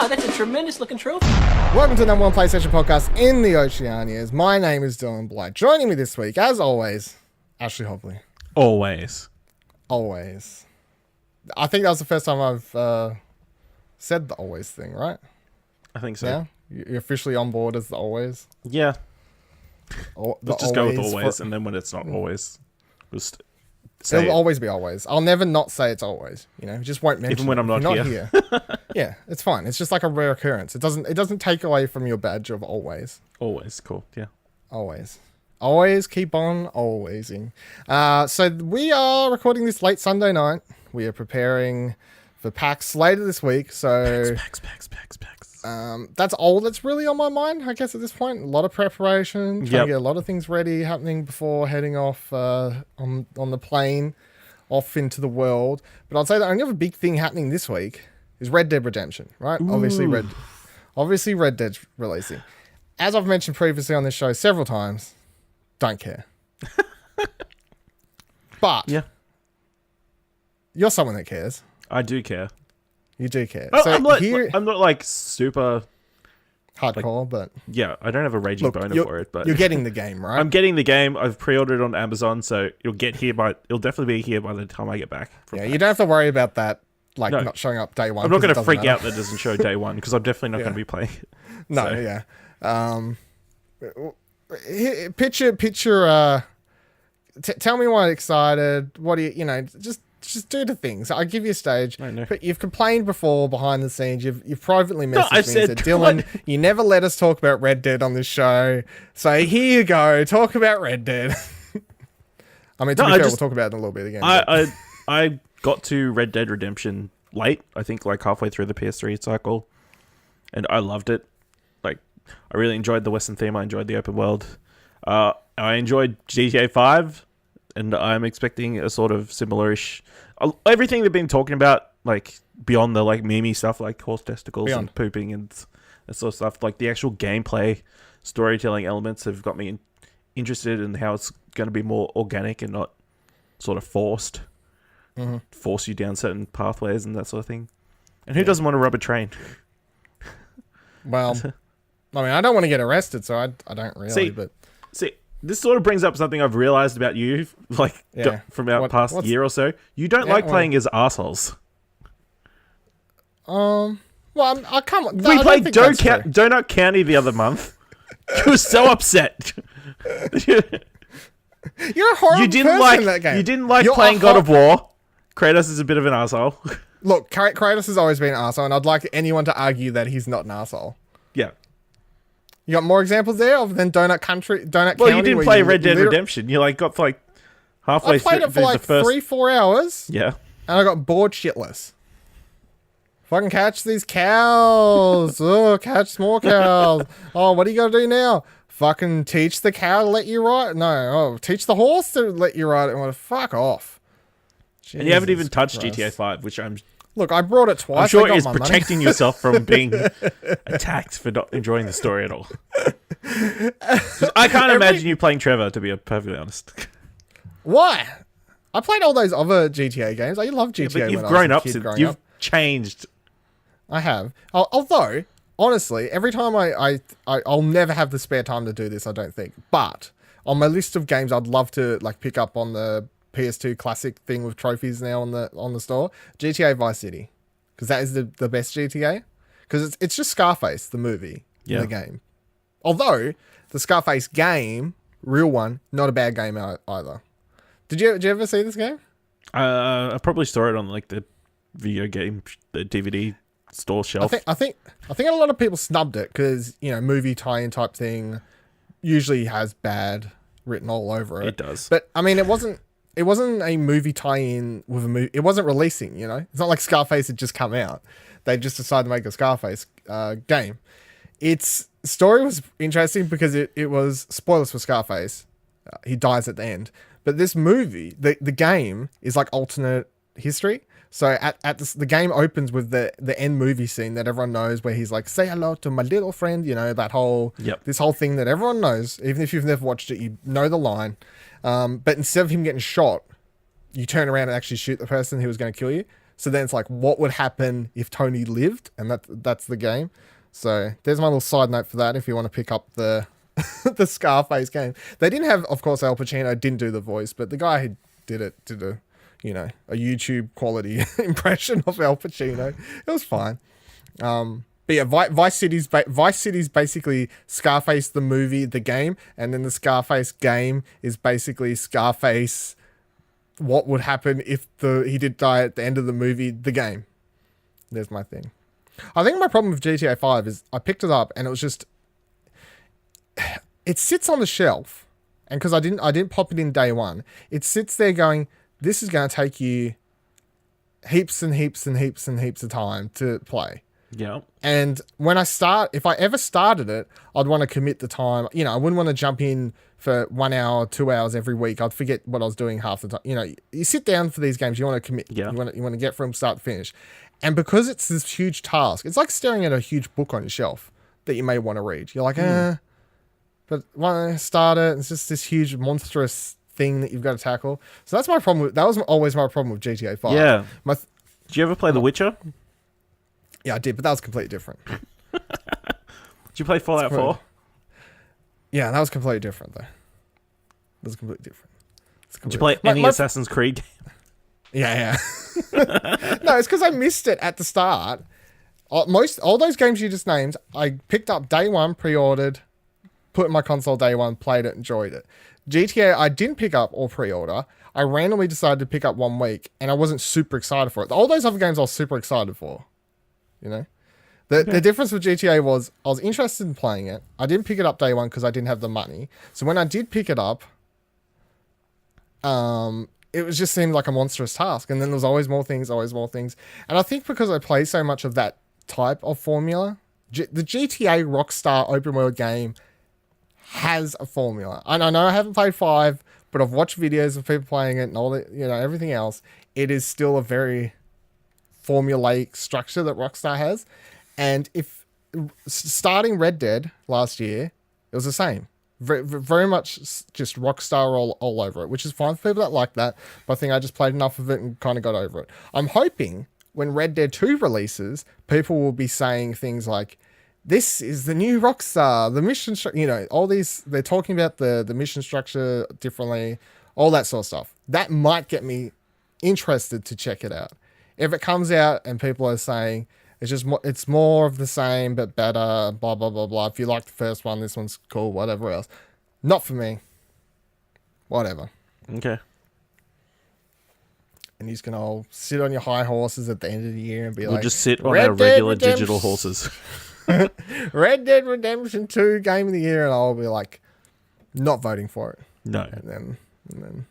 that's a tremendous looking trophy. Welcome to the number one PlayStation podcast in the Oceanias. My name is Dylan Blight. Joining me this week, as always, Ashley Hobley. Always. I think that was the first time I've said the always thing, right? I think so. Yeah? You're officially on board as the always? Yeah. Let's just go with always, for... and then when it's not always, just say it'll always be always. I'll never not say it's always. You know, just won't mention even when I'm not here. Yeah, it's fine. It's just like a rare occurrence. It doesn't take away from your badge of always. Always, cool. Yeah. Always keep on alwaysing. So we are recording this late Sunday night. We are preparing for PAX later this week. So PAX. that's all that's really on my mind, I guess, at this point. A lot of preparation, trying to get a lot of things ready happening before heading off on the plane off into the world. But I'd say the only other big thing happening this week is Red Dead Redemption, right? Ooh. Obviously Red Dead's releasing. As I've mentioned previously on this show several times, don't care. But you're someone that cares. I do care. You do care. Oh, so I'm not like super hardcore, but yeah, I don't have a raging boner for it. But you're getting the game, right? I'm getting the game. I've pre-ordered it on Amazon, so it'll definitely be here by the time I get back. Yeah, you don't have to worry about that, not showing up day one. I'm not going to freak out that it doesn't show day one because I'm definitely not going to be playing it. No, so. Picture. Tell me why you're excited. What do you just do the things. I give you a stage. But you've complained before behind the scenes. You've privately messaged me and said, Dylan, you never let us talk about Red Dead on this show. So here you go. Talk about Red Dead. I mean, we'll talk about it in a little bit again. I got to Red Dead Redemption late. I think like halfway through the PS3 cycle. And I loved it. Like, I really enjoyed the Western theme. I enjoyed the open world. I enjoyed GTA 5. And I'm expecting a sort of similar-ish... Everything they've been talking about, like, beyond the, like, meme stuff, like horse testicles and pooping and that sort of stuff, like, the actual gameplay, storytelling elements have got me interested in how it's going to be more organic and not sort of forced. Mm-hmm. Force you down certain pathways and that sort of thing. And who doesn't want to rub a train? Well, I mean, I don't want to get arrested, so I don't really, See, this sort of brings up something I've realized about you, like, from our past year or so. You don't like playing as assholes. Well, I can't... We played Donut County the other month. You were so upset. You're a horrible person in that game. You didn't like playing God of War. Kratos is a bit of an asshole. Look, Kratos has always been an asshole, and I'd like anyone to argue that he's not an asshole. Yeah. You got more examples there other than Donut County? Well, you didn't play Red Dead Redemption. You got for like halfway through. I played it for like 3-4 hours. Yeah. And I got bored shitless. Fucking catch these cows. Catch more cows. Oh, what are you going to do now? Fucking teach the cow to let you ride? No. Teach the horse to let you ride it. And fuck off. Jesus and you haven't even touched GTA 5, which I'm... Look, I brought it twice. I'm sure it's protecting yourself from being attacked for not enjoying the story at all. I can't imagine you playing Trevor, to be perfectly honest. Why? I played all those other GTA games. I love GTA. But you've grown up since. You've changed. I have. Although, honestly, every time I'll never have the spare time to do this, I don't think. But on my list of games I'd love to pick up on the PS2 classic thing with trophies now on the store, GTA Vice City, because that is the best GTA, because it's just Scarface the movie in the game. Although the Scarface game, real one, not a bad game either. Did you ever see this game? I probably saw it on the video game, the DVD store shelf. I think a lot of people snubbed it because movie tie-in type thing usually has bad written all over it. It does, but I mean it wasn't a movie tie-in with a movie. It wasn't releasing, It's not like Scarface had just come out. They just decided to make a Scarface game. Its story was interesting because it was, spoilers for Scarface, he dies at the end. But this movie, the game is like alternate history. So the game opens with the end movie scene that everyone knows, where he's like, say hello to my little friend, that whole, this whole thing that everyone knows. Even if you've never watched it, you know the line. But instead of him getting shot, you turn around and actually shoot the person who was going to kill you. So then it's like, what would happen if Tony lived? And that's the game. So there's my little side note for that if you want to pick up the the Scarface game. They didn't have, of course, Al Pacino didn't do the voice, but the guy who did it did a YouTube quality impression of Al Pacino. It was fine. But yeah, Vice City's basically Scarface the movie, the game, and then the Scarface game is basically Scarface. What would happen if he did die at the end of the movie, the game? There's my thing. I think my problem with GTA 5 is I picked it up and it was just, it sits on the shelf, and because I didn't pop it in day one, it sits there going, this is going to take you heaps and heaps and heaps and heaps of time to play. Yeah. And if I ever started it, I'd want to commit the time. I wouldn't want to jump in for 1 hour, 2 hours every week. I'd forget what I was doing half the time. You sit down for these games, you want to commit. Yeah. You want to get from start to finish. And because it's this huge task, it's like staring at a huge book on your shelf that you may want to read. You're like, but when I start it, it's just this huge monstrous thing that you've got to tackle. So that's my problem. That was always my problem with GTA 5. Yeah. Did you ever play The Witcher? Yeah, I did, but that was completely different. Did you play Fallout 4? Yeah, that was completely different, though. That was completely different. Did you play any Assassin's Creed game? Yeah. No, it's because I missed it at the start. All those games you just named, I picked up day one, pre-ordered, put in my console day one, played it, enjoyed it. GTA, I didn't pick up or pre-order. I randomly decided to pick up 1 week, and I wasn't super excited for it. All those other games I was super excited for. The difference with GTA was I was interested in playing it. I didn't pick it up day one because I didn't have the money. So when I did pick it up, it was just seemed like a monstrous task. And then there was always more things. And I think because I play so much of that type of formula, the GTA Rockstar open world game has a formula. And I know I haven't played 5, but I've watched videos of people playing it and all the, everything else. It is still a very formulaic structure that Rockstar has. And if starting Red Dead last year, it was the same. Very much just Rockstar all over it, which is fine for people that like that. But I think I just played enough of it and kind of got over it. I'm hoping when Red Dead 2 releases, people will be saying things like, this is the new Rockstar, the mission structure, all these, they're talking about the mission structure differently, all that sort of stuff. That might get me interested to check it out. If it comes out and people are saying it's more of the same but better, blah blah blah blah. If you like the first one, this one's cool, whatever else. Not for me. Whatever. Okay. And you're just gonna all sit on your high horses at the end of the year and be like, we'll just sit on our regular digital horses. Red Dead Redemption 2 game of the year, and I'll be like, not voting for it. No. And then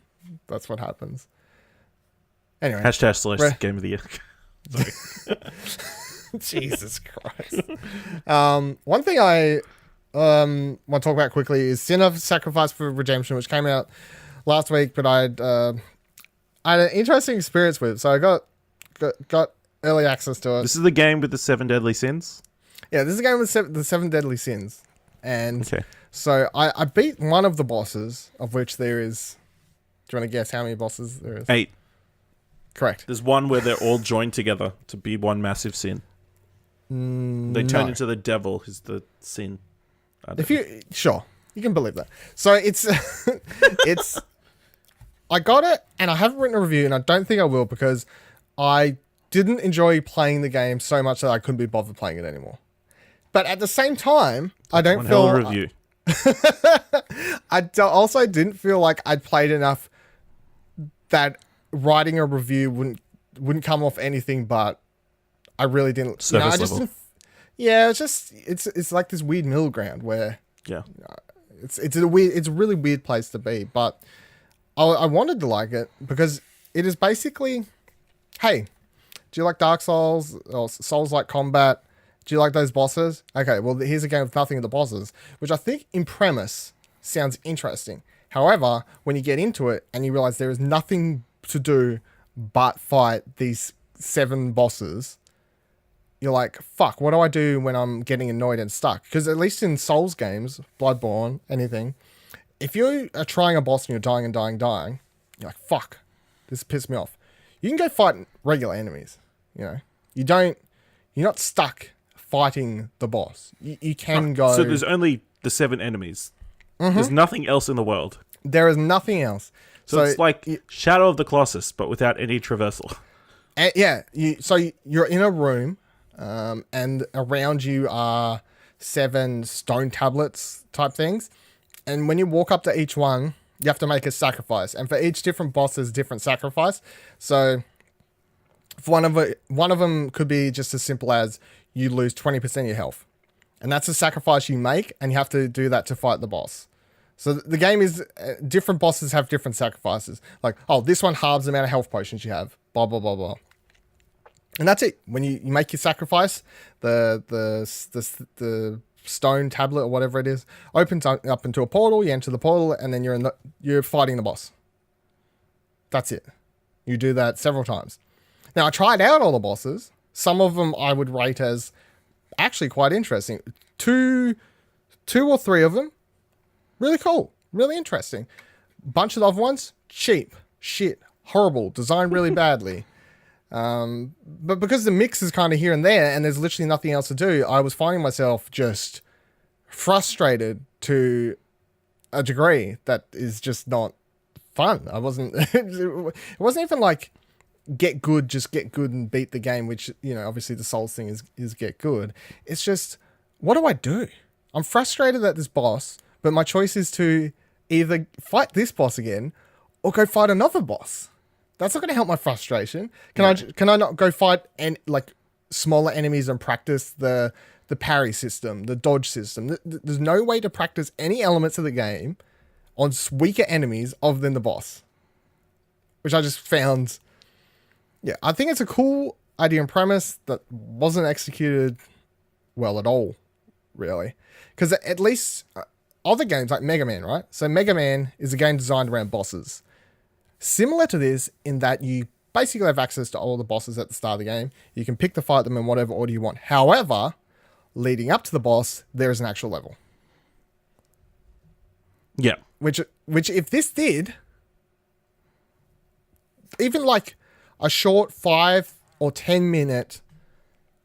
that's what happens. Anyway. #/ game of the year. Jesus Christ. One thing I want to talk about quickly is Sin of Sacrifice for Redemption, which came out last week, but I had an interesting experience with it. So I got early access to it. This is the game with the 7 deadly sins? Yeah, this is a game with the 7 deadly sins. And okay. So I beat one of the bosses, of which there is... Do you want to guess how many bosses there is? 8. Correct. There's one where they're all joined together to be one massive sin. They turn into the devil is the sin. Sure, you can believe that. So it's I got it, and I haven't written a review, and I don't think I will because I didn't enjoy playing the game so much that I couldn't be bothered playing it anymore. But at the same time, I don't feel hell of a review. also didn't feel like I'd played enough that writing a review wouldn't come off anything but I really didn't. Surface I just level. didn't. Yeah, it's like this weird middle ground where it's a really weird place to be. But I wanted to like it because it is basically, hey, do you like Dark Souls or Souls-like combat? Do you like those bosses? Okay, well here's a game with nothing of the bosses, which I think in premise sounds interesting. However, when you get into it and you realize there is nothing to do but fight these 7 bosses, you're like, fuck, what do I do when I'm getting annoyed and stuck? Because at least in Souls games, Bloodborne, anything, if you are trying a boss and you're dying, you're like, fuck, this pissed me off. you can go fight regular enemies. You know, you're not stuck fighting the boss. You can go. So there's only the 7 enemies. There's nothing else in the world. There is nothing else. So it's like Shadow of the Colossus, but without any traversal. Yeah, you're in a room, and around you are 7 stone tablets type things. And when you walk up to each one, you have to make a sacrifice. And for each different boss, there's different sacrifice. So for one of them could be just as simple as you lose 20% of your health. And that's a sacrifice you make, and you have to do that to fight the boss. So the game is, different bosses have different sacrifices. Like, oh, this one halves the amount of health potions you have. Blah, blah, blah, blah. And that's it. When you make your sacrifice, the stone tablet or whatever it is opens up into a portal. You enter the portal, and then you're fighting the boss. That's it. You do that several times. Now, I tried out all the bosses. Some of them I would rate as actually quite interesting. Two or three of them, really cool, really interesting. Bunch of the other ones, cheap, shit, horrible, designed really badly. But because the mix is kind of here and there, and there's literally nothing else to do, I was finding myself just frustrated to a degree that is just not fun. I wasn't. It wasn't even like get good and beat the game, which, you know, obviously the Souls thing is get good. It's just, what do I do? I'm frustrated at this boss, but my choice is to either fight this boss again or go fight another boss. That's not going to help my frustration. Can I not go fight like smaller enemies and practice the parry system, the dodge system? There's no way to practice any elements of the game on weaker enemies other than the boss, which I just found. Yeah, I think it's a cool idea and premise that wasn't executed well at all, really. Because at least other games like Mega Man, right? So Mega Man is a game designed around bosses. Similar to this in that you basically have access to all the bosses at the start of the game. You can pick to fight them in whatever order you want. However, leading up to the boss, there is an actual level. Yeah. Which if this did, even like a short 5 or 10 minute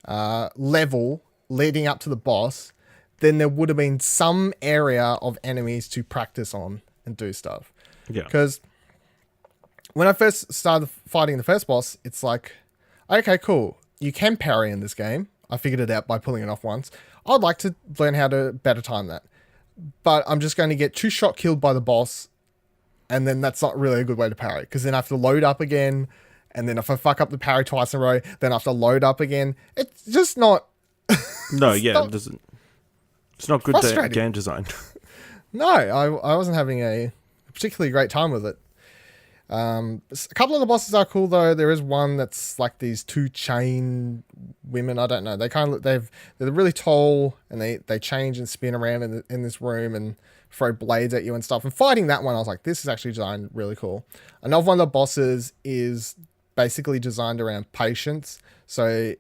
level leading up to the boss, then there would have been some area of enemies to practice on and do stuff. Yeah. Because when I first started fighting the first boss, it's like, okay, cool. You can parry in this game. I figured it out by pulling it off once. I'd like to learn how to better time that. But I'm just going to get 2-shot killed by the boss, and then that's not really a good way to parry, because then I have to load up again, and then if I fuck up the parry twice in a row, then I have to load up again. It's just not... it doesn't... It's not good game design. No, I wasn't having a particularly great time with it. A couple of the bosses are cool though. There is one that's like these 2 chain women. I don't know. They're really tall, and they change and spin around in this room and throw blades at you and stuff. And fighting that one, I was like, this is actually designed really cool. Another one of the bosses is basically designed around patience. So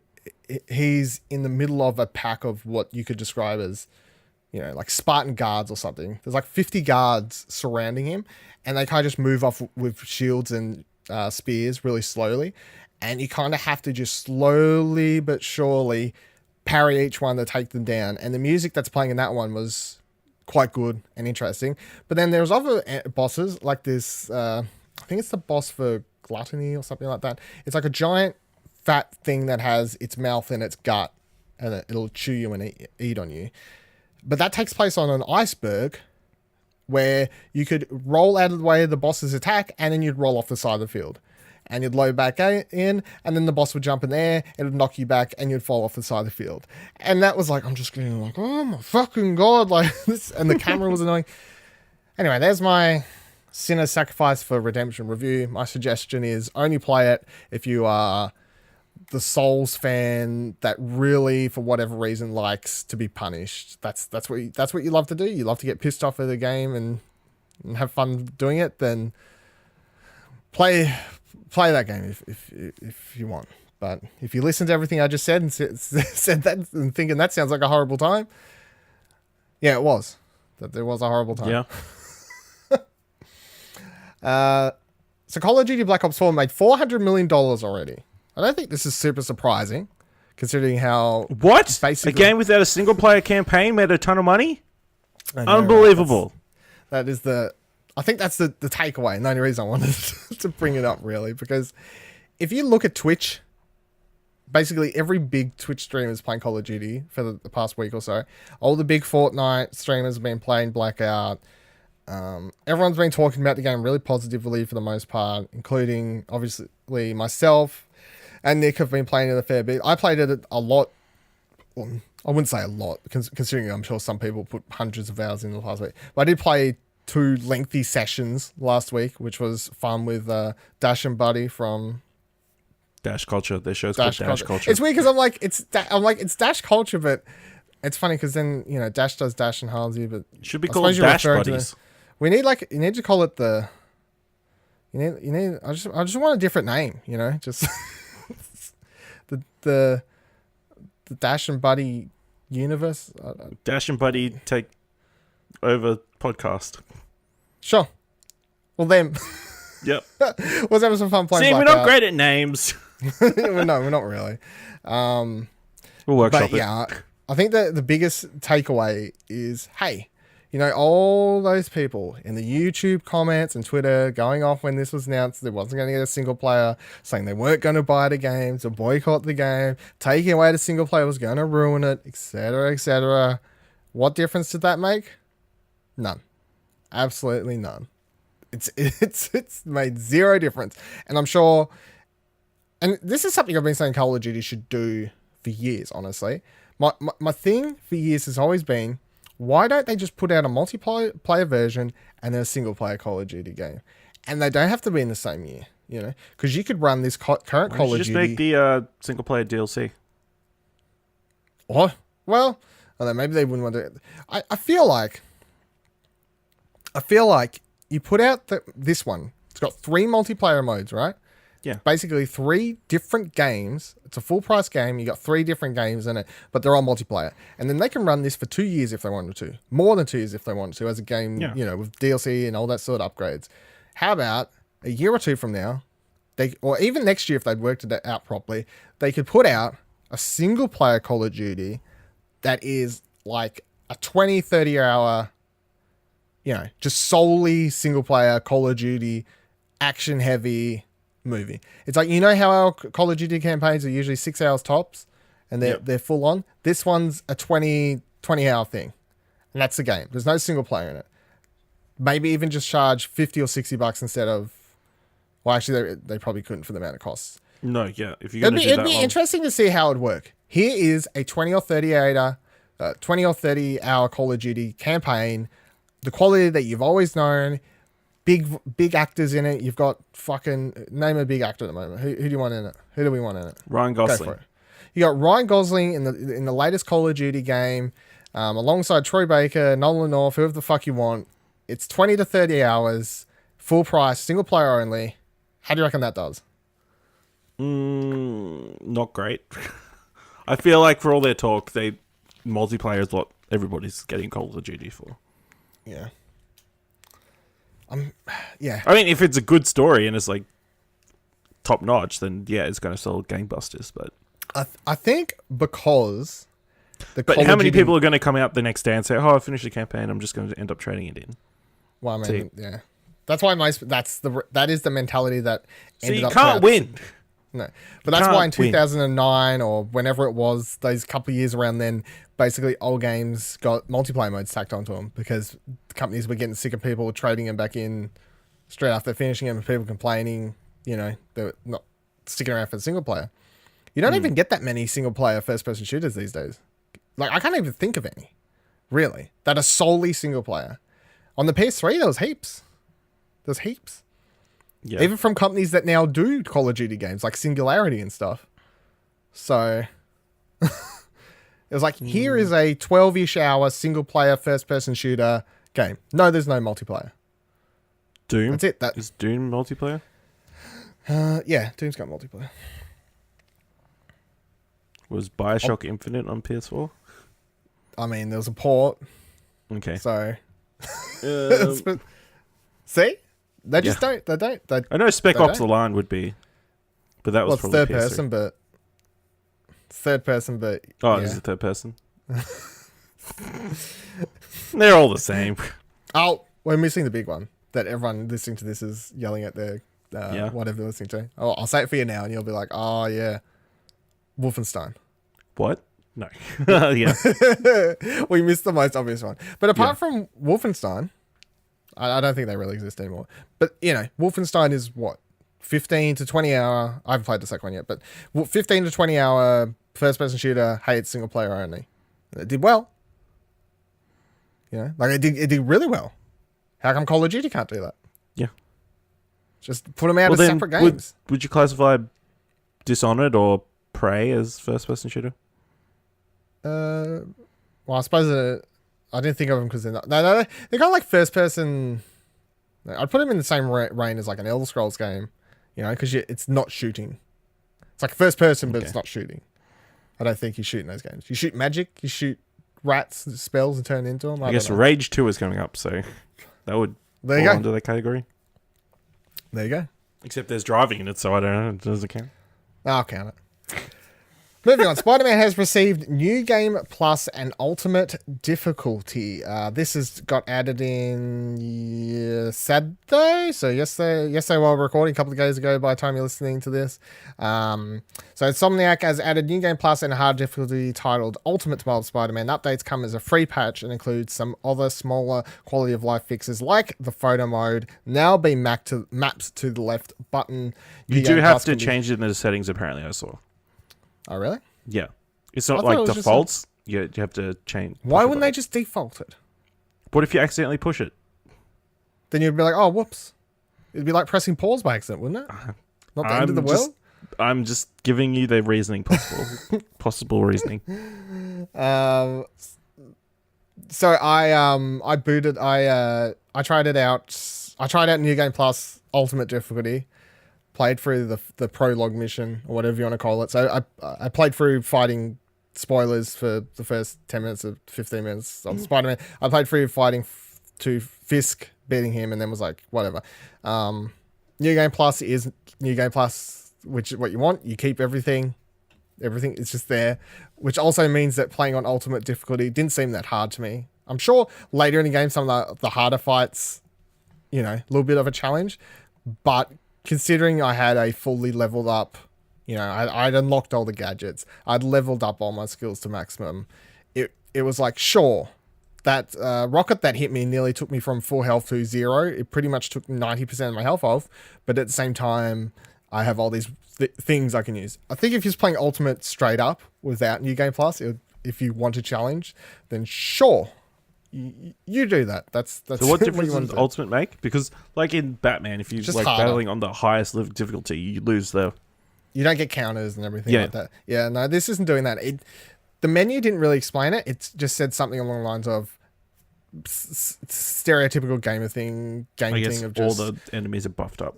he's in the middle of a pack of what you could describe as, you know, like Spartan guards or something. There's like 50 guards surrounding him, and they kind of just move off with shields and spears really slowly. And you kind of have to just slowly but surely parry each one to take them down. And the music that's playing in that one was quite good and interesting. But then there's other bosses like this. I think it's the boss for gluttony or something like that. It's like a giant fat thing that has its mouth in its gut, and it'll chew you and eat on you. But that takes place on an iceberg where you could roll out of the way of the boss's attack, and then you'd roll off the side of the field. And you'd load back in, and then the boss would jump in there, it would knock you back, and you'd fall off the side of the field. And that was like, I'm just getting like, oh my fucking God, like this, and the camera was annoying. Anyway, there's my Sinner's Sacrifice for Redemption review. My suggestion is only play it if you are the Souls fan that really, for whatever reason, likes to be punished. That's what you love to do. You love to get pissed off at the game and have fun doing it. Then play that game if you want. But if you listen to everything I just said and said that and thinking that sounds like a horrible time, yeah, it was. That there was a horrible time. Yeah. So Call of Duty Black Ops 4 made $400 million already. I don't think this is super surprising, considering how... What? Basically, A game without a single-player campaign made a ton of money? I know, Unbelievable. Right? That is the... I think that's the takeaway, and the only reason I wanted to bring it up, really, because if you look at Twitch, basically every big Twitch streamer is playing Call of Duty for the past week or so. All the big Fortnite streamers have been playing Blackout. Everyone's been talking about the game really positively for the most part, including, obviously, myself and Nick have been playing it a fair bit. I played it a lot. Well, I wouldn't say a lot, considering I'm sure some people put hundreds of hours in the past week. But I did play 2 lengthy sessions last week, which was fun with Dash and Buddy from Dash Culture. Their show's called Dash Culture. It's weird because I'm like it's Dash Culture, but it's funny because then Dash does Dash and Halsey, but It should be I called suppose you're Dash referring to Buddies. we need you need to call it the you need I just want a different name, just the Dash and Buddy universe. Dash and Buddy take over podcast. Sure. Well, them. Yep. Was having some fun playing. See, we're Blackout. not great at names. No, we're not really. We'll workshop But it. yeah, I think that the biggest takeaway is, hey, all those people in the YouTube comments and Twitter going off when this was announced there wasn't going to get a single player, saying they weren't going to buy the game, to boycott the game, taking away the single player was going to ruin it, etc., etc. What difference did that make? None. Absolutely none. It's made zero difference. And I'm sure, and this is something I've been saying Call of Duty should do for years, honestly. My thing for years has always been, why don't they just put out a multiplayer version and then a single player Call of Duty game? And they don't have to be in the same year, because you could run this current Call of Duty. Just make the single player DLC. What? Well, although maybe they wouldn't want to. I feel like you put out this one. It's got 3 multiplayer modes, right? Yeah. Basically 3 different games. It's a full price game. You got 3 different games in it, but they're all multiplayer. And then they can run this for 2 years if they wanted to. More than 2 years if they wanted to, as a game, with DLC and all that sort of upgrades. How about a year or 2 from now, or even next year if they'd worked it out properly, they could put out a single player Call of Duty that is like a 20, 30 hour, just solely single player Call of Duty, action heavy movie. It's like, how our Call of Duty campaigns are usually 6 hours tops and they're full on. This one's a 20 hour thing. And that's the game. There's no single player in it. Maybe even just charge $50 or $60 instead of, well, actually they probably couldn't for the amount it costs. No, yeah. If you're going to do that, it'd be interesting to see how it'd work. Here is a 20 or 30 hour Call of Duty campaign, the quality that you've always known, big actors in it. You've got name a big actor at the moment. Who do you want in it? Who do we want in it? Ryan Gosling. Go for it. You got Ryan Gosling in the latest Call of Duty game, alongside Troy Baker, Nolan North, whoever the fuck you want. It's 20 to 30 hours, full price, single player only. How do you reckon that does? Not great. I feel like for all their talk, multiplayer is what everybody's getting Call of Duty for. Yeah. Yeah. I mean, if it's a good story and it's like top notch, then yeah, it's going to sell gangbusters. But I think because how many people are going to come out the next day and say, "Oh, I finished the campaign. I'm just going to end up trading it in." Well, I mean, yeah. That's why that is the mentality that ended up. So you can't win. No, but that's why in 2009 or whenever it was, those couple of years around then, basically all games got multiplayer modes tacked onto them because the companies were getting sick of people trading them back in straight after finishing them and people complaining, they're not sticking around for the single player. You don't even get that many single player first person shooters these days. Like, I can't even think of any, really, that are solely single player. On the PS3, there was heaps. There's heaps. Yeah. Even from companies that now do Call of Duty games, like Singularity and stuff. So, it was like, here is a 12-ish hour single-player first-person shooter game. No, there's no multiplayer. Doom? That's it. Is Doom multiplayer? Yeah, Doom's got multiplayer. Was Bioshock Infinite on PS4? I mean, there was a port. Okay. So, see? They just don't. They don't. I know Spec they Ops: don't. The Line would be, but that was Well, it's probably third PS3. person, but third person, but Oh, yeah. is it third person? They're all the same. Oh, we're missing the big one that everyone listening to this is yelling at their whatever they're listening to. Oh, I'll say it for you now, and you'll be like, "Oh yeah, Wolfenstein." What? No. Yeah. We missed the most obvious one. But apart from Wolfenstein, I don't think they really exist anymore. But Wolfenstein is what 15 to 20 hour. I haven't played the second one yet, but 15 to 20 hour first person shooter. Hey, it's single player only. And it did well. Like it did really well. How come Call of Duty can't do that? Yeah. Just put them out as separate games. Would you classify Dishonored or Prey as first person shooter? Well, I suppose I didn't think of them because they're not. No, they're kind of like first person. I'd put them in the same reign as like an Elder Scrolls game, because it's not shooting. It's like first person, but it's not shooting. I don't think you shoot in those games. You shoot magic, you shoot rats, spells, and turn into them. I guess Rage 2 is coming up, so that would fall under that category. There you go. Except there's driving in it, so I don't know. Does it count? I'll count it. Moving on, Spider-Man has received New Game Plus and Ultimate Difficulty. This has got added in Saturday, so yesterday while recording, a couple of days ago by the time you're listening to this. So Insomniac has added New Game Plus and a hard difficulty titled Ultimate Mild Spider-Man. Updates come as a free patch and include some other smaller quality of life fixes like the photo mode now being mapped to the left button. You do have to change it in the settings, apparently, I saw. Oh, really? Yeah. It's not like defaults. You have to change. Why wouldn't they just default it? What if you accidentally push it? Then you'd be like, oh, whoops. It'd be like pressing pause by accident, wouldn't it? Not the end of the world? I'm just giving you the reasoning possible. Possible reasoning. So I booted, I tried it out. I tried out New Game Plus Ultimate Difficulty. Played through the prologue mission or whatever you want to call it. So I played through fighting, spoilers for the first 10 minutes or 15 minutes of Spider-Man. I played through fighting to Fisk, beating him, and then was like, whatever. New Game Plus is New Game Plus, which is what you want. You keep everything. Everything is just there, which also means that playing on Ultimate Difficulty didn't seem that hard to me. I'm sure later in the game, some of the harder fights, a little bit of a challenge, but considering I had a fully leveled up, I'd unlocked all the gadgets. I'd leveled up all my skills to maximum. It was like, sure, that rocket that hit me nearly took me from full health to 0. It pretty much took 90% of my health off. But at the same time, I have all these things I can use. I think if you're playing Ultimate straight up without New Game Plus, if you want a challenge, then sure. You do that. That's so what difference does Ultimate make? Because like in Batman, if you're like battling on the highest level difficulty, you lose the... You don't get counters and everything like that. Yeah, no, this isn't doing that. The menu didn't really explain it. It just said something along the lines of stereotypical game thing of just... all the enemies are buffed up.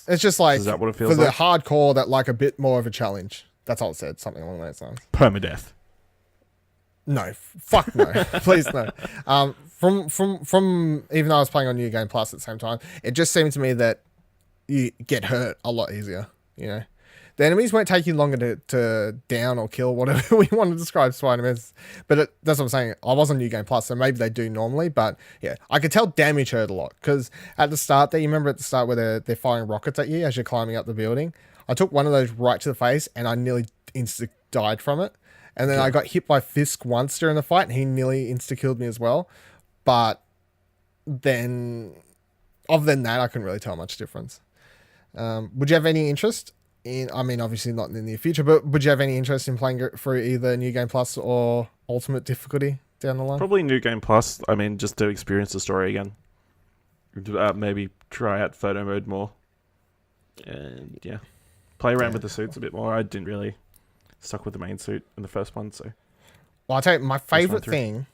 It's just like... Is that what it feels like? For the hardcore, that like a bit more of a challenge. That's all it said. Something along those lines. Permadeath. No, fuck no, please no. From even though I was playing on New Game Plus at the same time, it just seemed to me that you get hurt a lot easier. The enemies won't take you longer to down or kill, whatever we want to describe Spider-Man as. But that's what I'm saying. I was on New Game Plus, so maybe they do normally. But yeah, I could tell damage hurt a lot because at the start, you remember at the start where they're firing rockets at you as you're climbing up the building. I took one of those right to the face, and I nearly died from it. And then I got hit by Fisk once during the fight, and he nearly insta-killed me as well. But then, other than that, I couldn't really tell much difference. Would you have any interest in, obviously not in the near future, but would you have any interest in playing through either New Game Plus or Ultimate Difficulty down the line? Probably New Game Plus. Just to experience the story again. Maybe try out photo mode more. And play around with the suits a bit more. I didn't really... stuck with the main suit in the first one, so... Well, I'll tell you, my favourite thing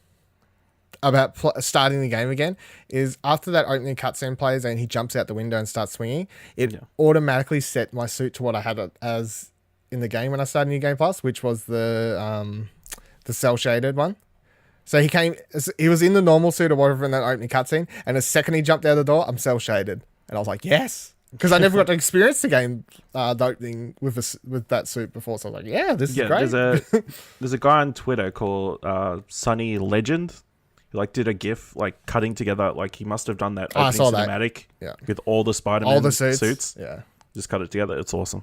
about starting the game again is after that opening cutscene plays and he jumps out the window and starts swinging, it automatically set my suit to what I had it as in the game when I started New Game Plus, which was the cel-shaded one. So he was in the normal suit or whatever in that opening cutscene, and the second he jumped out the door, I'm cel-shaded. And I was like, yes. Because I never got to experience the game the opening with that suit before. So I was like, yeah, this is great. There's a guy on Twitter called Sunny Legend. He like did a GIF like cutting together, like he must have done that opening cinematic with all the Spider-Man suits. Yeah. Just cut it together. It's awesome.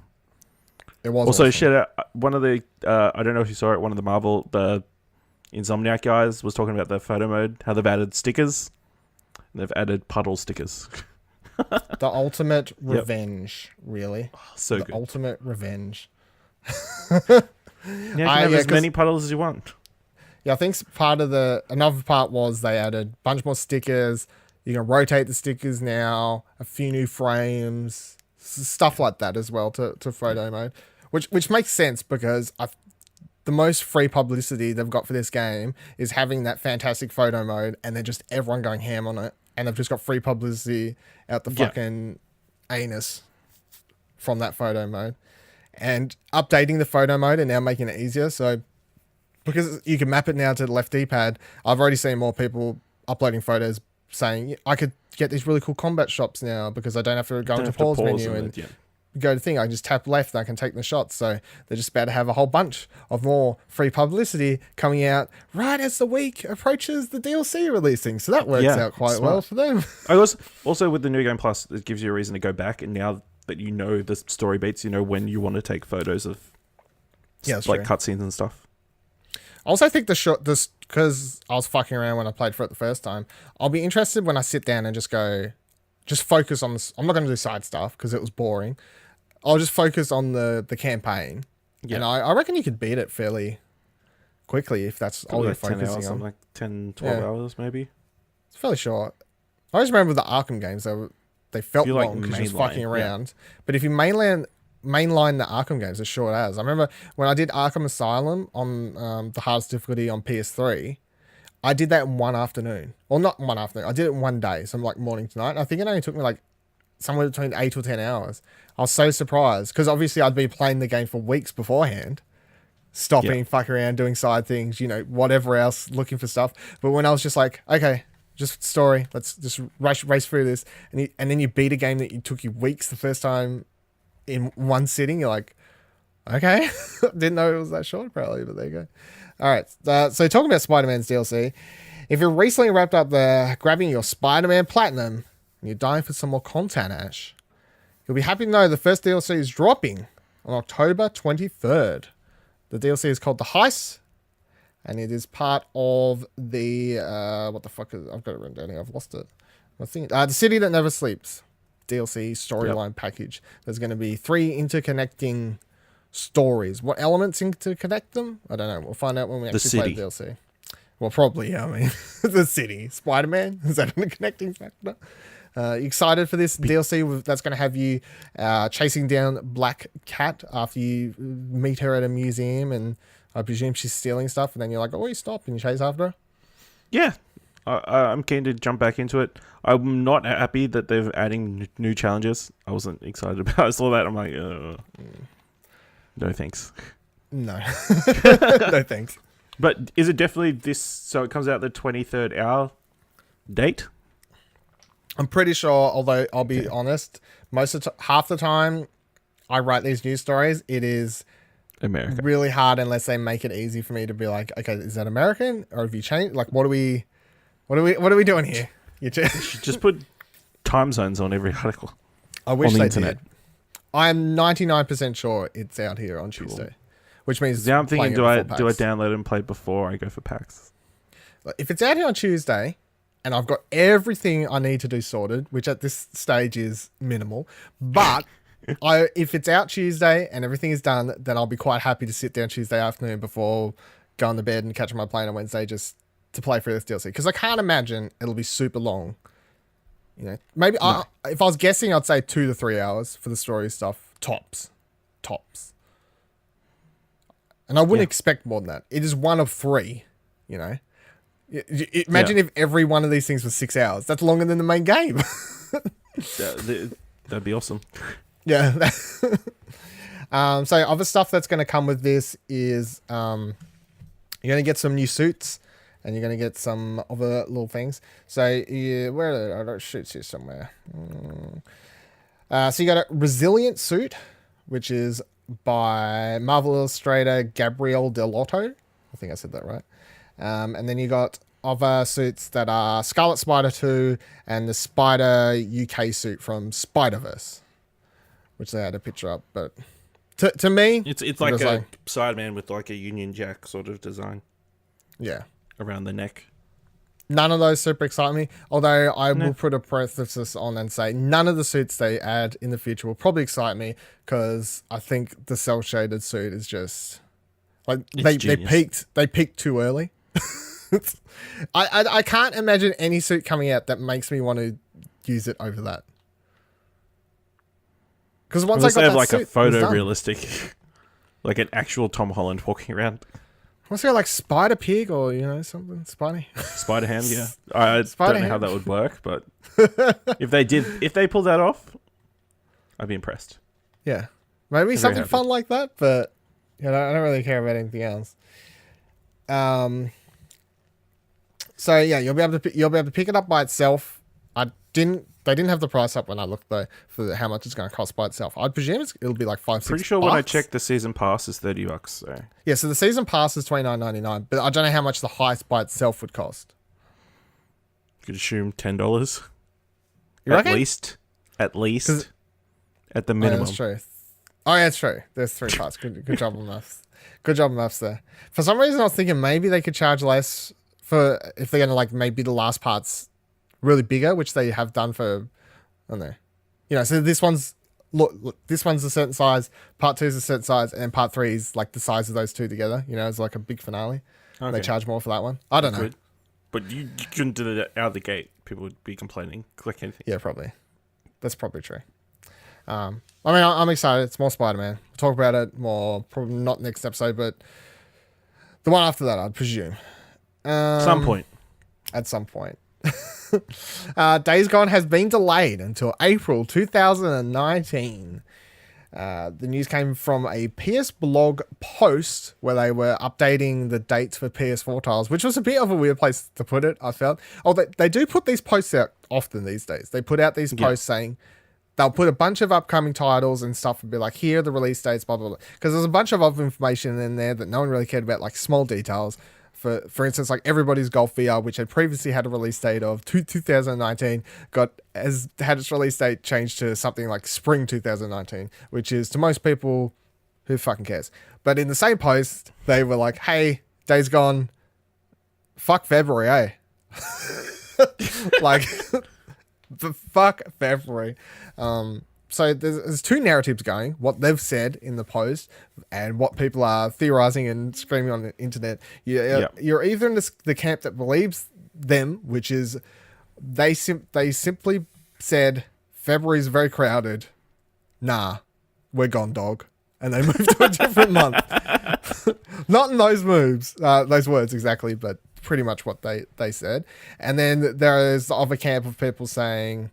It was also awesome. Shit out one of the I don't know if you saw it, one of the Marvel Insomniac guys was talking about the photo mode, how they've added stickers. They've added puddle stickers. The ultimate revenge, really. Oh, so good. Ultimate revenge. You can have as many puddles as you want. Yeah, I think another part was they added a bunch more stickers. You can rotate the stickers now, a few new frames, stuff like that as well to photo mode, which makes sense because the most free publicity they've got for this game is having that fantastic photo mode, and then just everyone going ham on it, and they've just got free publicity out the fucking anus from that photo mode. And updating the photo mode and now making it easier, so because you can map it now to the left D-pad, I've already seen more people uploading photos saying, I could get these really cool combat shots now because I don't have to go into pause menu and go to thing. I just tap left and I can take the shots. So they're just about to have a whole bunch of more free publicity coming out right as the week approaches the DLC releasing. So that works out quite well for them. I also with the New Game Plus, it gives you a reason to go back, and now that you know the story beats, you know when you want to take photos of like cutscenes and stuff. I also think this because I was fucking around when I played for it the first time. I'll be interested when I sit down and just focus on this. I'm not going to do side stuff because it was boring. I'll just focus on the campaign. Yeah. And I reckon you could beat it fairly quickly if that's all you're focusing 10 hours, on. like 10, 12 hours maybe. It's fairly short. I always remember the Arkham games. They felt long because you're fucking around. Yeah. But if you mainline the Arkham games as short as. I remember when I did Arkham Asylum on the hardest difficulty on PS3, I did that in one afternoon. Well, not one afternoon. I did it in one day, so like morning to night. I think it only took me like somewhere between 8 or 10 hours. I was so surprised because obviously I'd been playing the game for weeks beforehand, stopping, fucking around, doing side things, whatever else, looking for stuff. But when I was just like, okay, just story, let's just race through this. And then you beat a game that took you weeks the first time in one sitting, you're like, okay. Didn't know it was that short probably, but there you go. All right, so talking about Spider-Man's DLC, if you're recently wrapped up grabbing your Spider-Man Platinum and you're dying for some more content, Ash, you'll be happy to know the first DLC is dropping on October 23rd. The DLC is called The Heist, and it is part of the what the fuck is, I've got it written down here, I've lost it. The City That Never Sleeps DLC storyline package. There's going to be 3 interconnecting stories. What elements interconnect them? I don't know. We'll find out when we actually play the DLC. Well, probably, yeah. I mean, the city. Spider-Man? Is that a connecting factor? You excited for this DLC that's going to have you chasing down Black Cat after you meet her at a museum, and I presume she's stealing stuff, and then you're like, oh, you stop, and you chase after her? Yeah. I'm keen to jump back into it. I'm not happy that they're adding new challenges. I wasn't excited about it. I saw that. I'm like, no thanks. No. No thanks. But is it definitely this? So it comes out the 23rd hour date? I'm pretty sure, although I'll be honest, half the time I write these news stories, it is America. Really hard unless they make it easy for me to be like, okay, is that American? Or have you changed? Like, what are we doing here? You should just put time zones on every article. I wish they did. I'm 99% sure it's out here on Tuesday, which means now I'm thinking, do I download and play before I go for PAX? If it's out here on Tuesday, and I've got everything I need to do sorted, which at this stage is minimal, but if it's out Tuesday and everything is done, then I'll be quite happy to sit down Tuesday afternoon before going to bed and catching my plane on Wednesday just to play through this DLC, because I can't imagine it'll be super long. Maybe if I was guessing, I'd say 2 to 3 hours for the story stuff, tops, and I wouldn't expect more than that. It is one of 3. Imagine if every one of these things was 6 hours. That's longer than the main game. That'd be awesome. Yeah. So other stuff that's going to come with this is you're going to get some new suits and you're going to get some other little things. So, where are those suits here somewhere? So you got a Resilient suit, which is by Marvel illustrator Gabriel Delotto. I think I said that right. And then you got other suits that are Scarlet Spider 2 and the Spider UK suit from Spider-Verse, which they had a picture up. But to me, it's like a Sideman with like a Union Jack sort of design. Yeah. Around the neck. None of those super excite me, although I will put a parenthesis on and say none of the suits they add in the future will probably excite me, because I think the cell shaded suit is just like they peaked too early. I can't imagine any suit coming out that makes me want to use it over that. Because once I got have that like suit, a photorealistic, like an actual Tom Holland walking around. Let's go like Spider Pig or something Spidey. Spider Ham, yeah. I don't know how that would work, but if they pulled that off, I'd be impressed. Yeah, maybe something fun like that, but I don't really care about anything else. So yeah, you'll be able to pick it up by itself. They didn't have the price up when I looked though for how much it's going to cost by itself. I'd presume it'll be like $5-6. Pretty sure when I checked, the season pass is $30. So yeah, so the season pass is $29.99, but I don't know how much the heist by itself would cost. You could assume $10. At least at the minimum. Oh, that's true. Oh, yeah, that's true. There's 3 parts. Good job on maths. Good job on maths there. For some reason, I was thinking maybe they could charge less for if they're gonna maybe the last part's really bigger, which they have done for, I don't know. So this one's this one's a certain size, part 2 is a certain size, and part 3 is like the size of those two together. It's like a big finale. Okay. They charge more for that one. I don't know. But you couldn't do that out of the gate. People would be complaining. Click anything. Yeah, probably. That's probably true. I'm excited. It's more Spider-Man. We'll talk about it more, probably not next episode, but the one after that, I'd presume. At some point. Days Gone has been delayed until April 2019. The news came from a PS blog post where they were updating the dates for PS4 titles, which was a bit of a weird place to put it, I felt. They do put these posts out often these days. They put out these posts saying they'll put a bunch of upcoming titles and stuff and be like, here are the release dates, blah, blah, blah. Because there's a bunch of other information in there that no one really cared about, like small details. For instance, like Everybody's Golf VR, which had previously had a release date of 2019, has had its release date changed to something like spring 2019, which is to most people, who fucking cares? But in the same post, they were like, hey, Days Gone, fuck February, eh? Like, fuck February. So there's 2 narratives going, what they've said in the post and what people are theorizing and screaming on the internet. You're either in the camp that believes them, which is they simply said February's very crowded. Nah, we're gone, dog. And they moved to a different month. Not in those those words exactly, but pretty much what they said. And then there is the other camp of people saying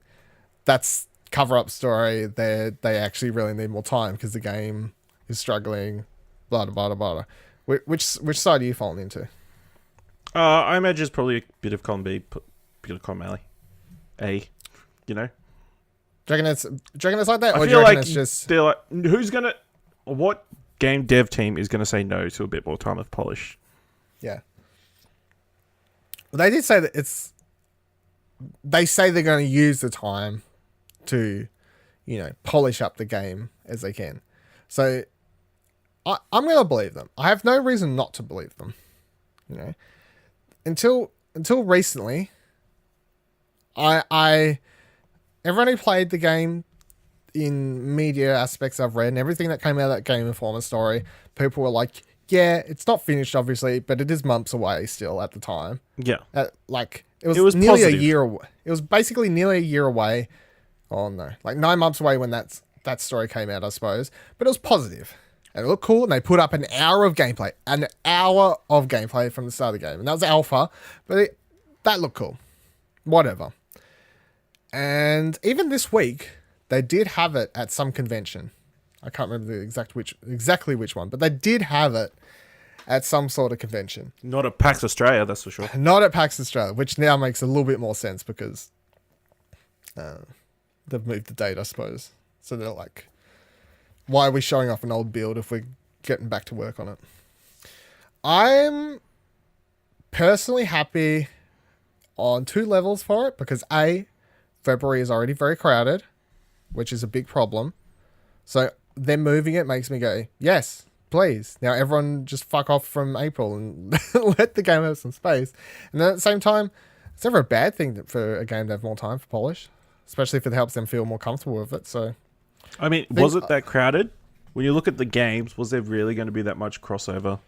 that's cover-up story. They actually really need more time because the game is struggling, blah blah blah blah. Which side are you falling into? I imagine it's probably a bit of column B, bit of column A. Do you reckon it's like that, or do you reckon it's just they're like, what game dev team is gonna say no to a bit more time of polish? Yeah. Well, they did say that they say they're going to use the time to, polish up the game as they can. So I'm going to believe them. I have no reason not to believe them. Until recently, everyone who played the game in media aspects I've read and everything that came out of that Game Informer story, people were like, yeah, it's not finished obviously, but it is months away still at the time. Yeah. It was nearly positive. A year away. It was basically nearly a year away. Oh no, like 9 months away when that story came out, I suppose. But it was positive. And it looked cool, and they put up an hour of gameplay. An hour of gameplay from the start of the game. And that was alpha, but that looked cool. Whatever. And even this week, they did have it at some convention. I can't remember exactly which one, but they did have it. at some sort of convention. Not at PAX Australia, that's for sure. Not at PAX Australia, which now makes a little bit more sense because they've moved the date, I suppose. So they're like, why are we showing off an old build if we're getting back to work on it? I'm personally happy on 2 levels for it because A, February is already very crowded, which is a big problem. So them moving it makes me go, yes, please. Now everyone just fuck off from April and let the game have some space. And then at the same time, it's never a bad thing for a game to have more time for polish, especially if it helps them feel more comfortable with it. So, I mean, was it that crowded? When you look at the games, was there really going to be that much crossover?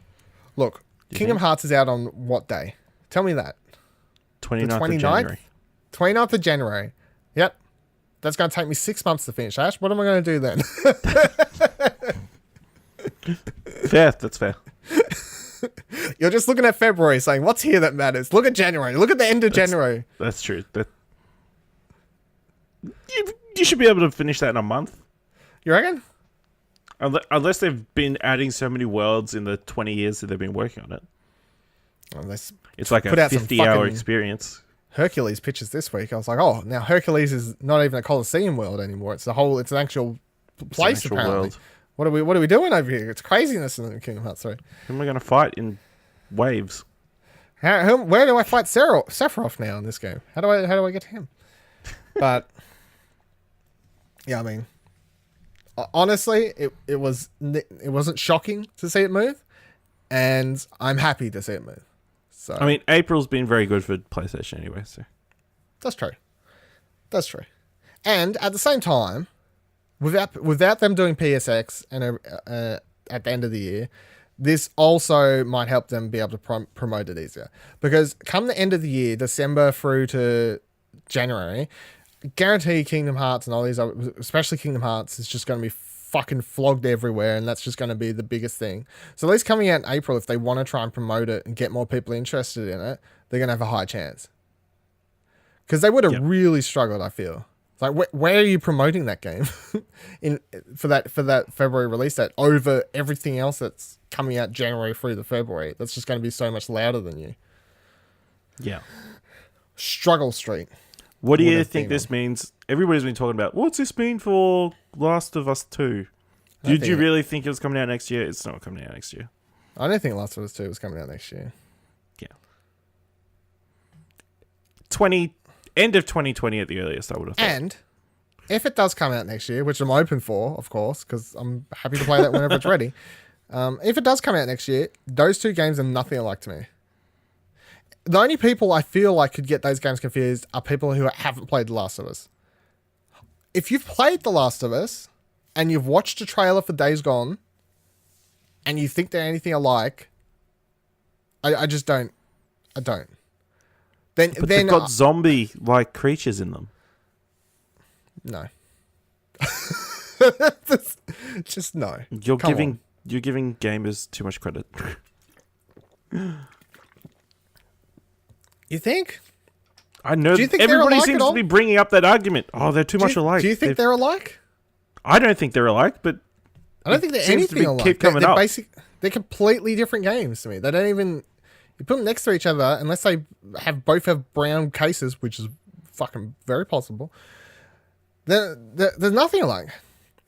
Look, Kingdom Hearts is out on what day? Tell me that. 29th of January. 29th of January. Yep. That's going to take me 6 months to finish, Ash. What am I going to do then? Fair. That's fair. You're just looking at February saying, what's here that matters? Look at January. Look at the end of January. That's true. You should be able to finish that in a month. You reckon? Unless they've been adding so many worlds in the 20 years that they've been working on it. It's like a 50-hour experience. Hercules pictures this week. I was like, oh, now Hercules is not even a Colosseum world anymore. It's an actual place, apparently. World. What are we doing over here? It's craziness in Kingdom Hearts 3. Who am I going to fight in waves? Where do I fight Sephiroth now in this game? How do I get to him? But yeah, I mean, honestly, it wasn't shocking to see it move, and I'm happy to see it move. So I mean, April's been very good for PlayStation anyway. So that's true. And at the same time, without them doing PSX and at the end of the year, this also might help them be able to promote it easier. Because come the end of the year, December through to January, guarantee Kingdom Hearts and all these, especially Kingdom Hearts, is just going to be fucking flogged everywhere, and that's just going to be the biggest thing. So at least coming out in April, if they want to try and promote it and get more people interested in it, they're going to have a high chance. Because they would have really struggled, I feel. It's like, where are you promoting that game for that February release date over everything else that's coming out January through to February? That's just going to be so much louder than you. Yeah. Struggle Street. What do you think this means? Everybody's been talking about, what's this mean for Last of Us 2? Did you really think it was coming out next year? It's not coming out next year. I don't think Last of Us 2 was coming out next year. Yeah. End of 2020 at the earliest, I would have thought. And if it does come out next year, which I'm open for, of course, because I'm happy to play that whenever it's ready. If it does come out next year, those 2 games are nothing alike to me. The only people I feel like could get those games confused are people who haven't played The Last of Us. If you've played The Last of Us and you've watched a trailer for Days Gone and you think they're anything alike, I just don't. I don't. Then they've got zombie-like creatures in them. No. just no. You're giving gamers too much credit. You think? I know. Everybody seems to be bringing up that argument. Oh, they're too much alike. Do you think they're alike? I don't think they're alike, but I don't think they're anything alike. They're completely different games to me. They don't even. You put them next to each other, unless they both have brown cases, which is fucking very possible. There's nothing alike.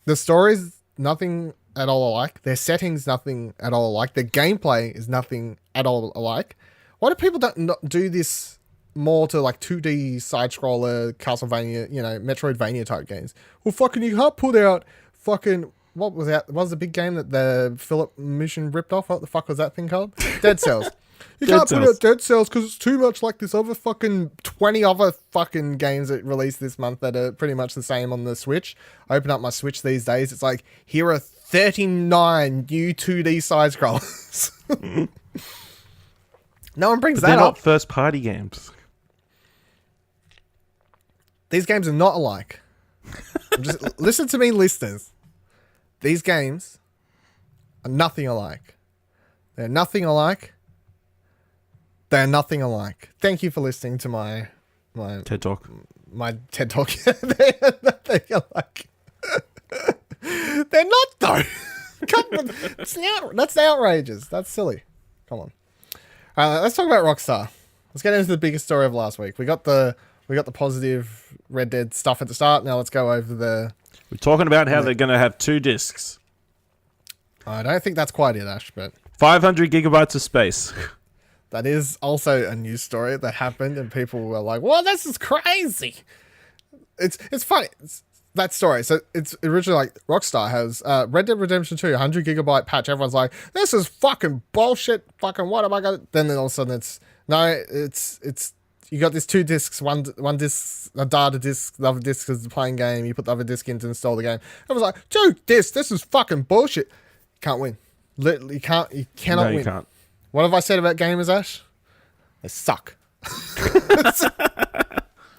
The story's nothing at all alike. Their settings nothing at all alike. Their gameplay is nothing at all alike. Why do people not do this more to like 2D side scroller, Castlevania, Metroidvania type games? Well, fucking you can't put out fucking what was the big game that the Philip Mission ripped off? What the fuck was that thing called? Dead Cells. You can't put out Dead Cells because it's too much like this other fucking 20 other fucking games that released this month that are pretty much the same on the Switch. I open up my Switch these days. It's like, here are 39 new 2D side scrollers. No one brings that up. They're not first party games. These games are not alike. Just listen to me, listeners. These games are nothing alike. They're nothing alike. They're nothing alike. Thank you for listening to my TED Talk. My TED Talk. They're nothing alike. They're not though. That's outrageous. That's silly. Come on. All right, let's talk about Rockstar. Let's get into the biggest story of last week. We got the positive Red Dead stuff at the start. Now let's go over the... We're talking about how they're going to have 2 discs. I don't think that's quite it, Ash, but... 500 gigabytes of space. That is also a news story that happened, and people were like, "Well, this is crazy." It's funny. That story. So it's originally like Rockstar has Red Dead Redemption 2 100 gigabyte patch. Everyone's like, "This is fucking bullshit. Fucking what am I gonna?" Then all of a sudden it's you got these 2 discs. One disc, a data disc. The other disc is the playing game. You put the other disc in to install the game. Everyone's like, 2 discs. This is fucking bullshit. Can't win. Literally can't. You cannot win. You can't. What have I said about gamers, Ash? They suck.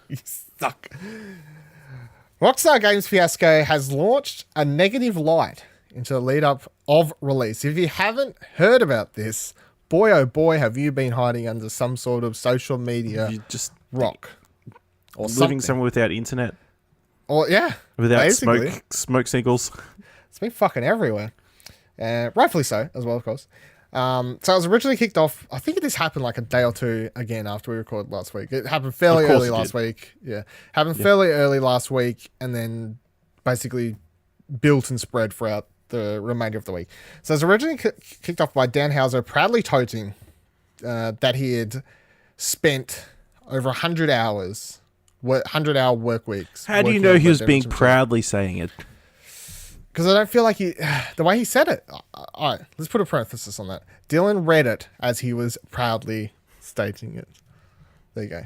You suck. Rockstar Games fiasco has launched a negative light into the lead up of release. If you haven't heard about this, boy oh boy, have you been hiding under some sort of social media just rock or living something. somewhere without internet, Or yeah, without basically. smoke signals. It's been fucking everywhere. Rightfully so, as well, of course. So it was originally kicked off. I think this happened like a day or two again after we recorded last week. It happened fairly early last week. Yeah, happened fairly early last week, and then basically built and spread throughout the remainder of the week. So it was originally kicked off by Dan Houser proudly toting that he had spent over 100 hours, 100-hour work weeks. How do you know he was being proudly saying it? Because I don't feel like the way he said it. All right, let's put a parenthesis on that. Dylan read it as he was proudly stating it. There you go.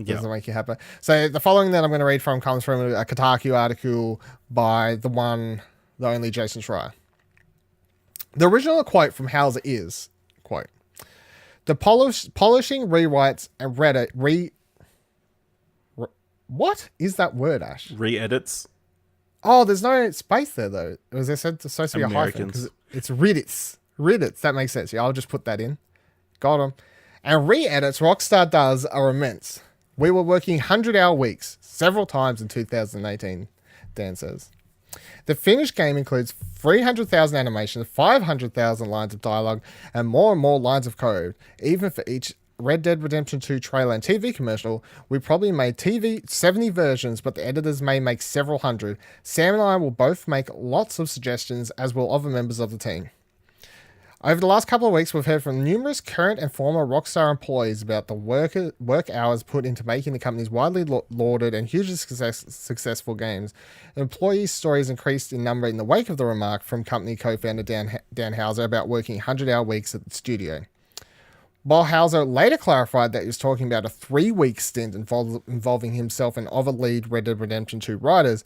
Doesn't make you happy. So the following that I'm going to read from comes from a Kotaku article by the only Jason Schreier. The original quote from Hauser is, quote, "The polishing, rewrites, and Reddit what is that word, Ash? Re-edits. Oh, there's no space there, though. It was supposed to be a hyphen because it's Reddits. Reddits, that makes sense. Yeah, I'll just put that in. Got him. And re-edits Rockstar does are immense. We were working 100-hour weeks several times in 2018, Dan says. The finished game includes 300,000 animations, 500,000 lines of dialogue, and more lines of code. Even for each Red Dead Redemption 2 trailer and TV commercial, we probably made 70 versions, but the editors may make several hundred. Sam and I will both make lots of suggestions, as will other members of the team. Over the last couple of weeks, we've heard from numerous current and former Rockstar employees about the work hours put into making the company's widely lauded and hugely successful games. Employee stories increased in number in the wake of the remark from company co-founder Dan Houser about working 100-hour weeks at the studio. While Hauser later clarified that he was talking about a 3-week stint involving himself and other lead Red Dead Redemption 2 writers,